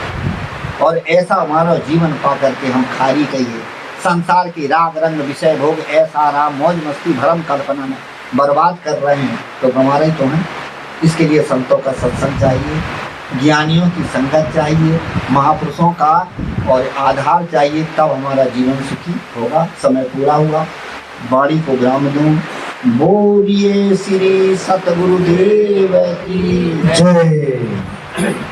[SPEAKER 1] और ऐसा मानव जीवन पा करके हम खारी कहिए संसार की राग रंग विषय भोग ऐसा आराम मौज मस्ती भ्रम कल्पना में बर्बाद कर रहे हैं तो हमारे तो हैं। इसके लिए संतों का सत्संग चाहिए, ज्ञानियों की संगत चाहिए, महापुरुषों का और आधार चाहिए, तब हमारा जीवन सुखी होगा। समय पूरा हुआ, वाणी को विराम दूं। बोलिए श्री सतगुरुदेव की जय।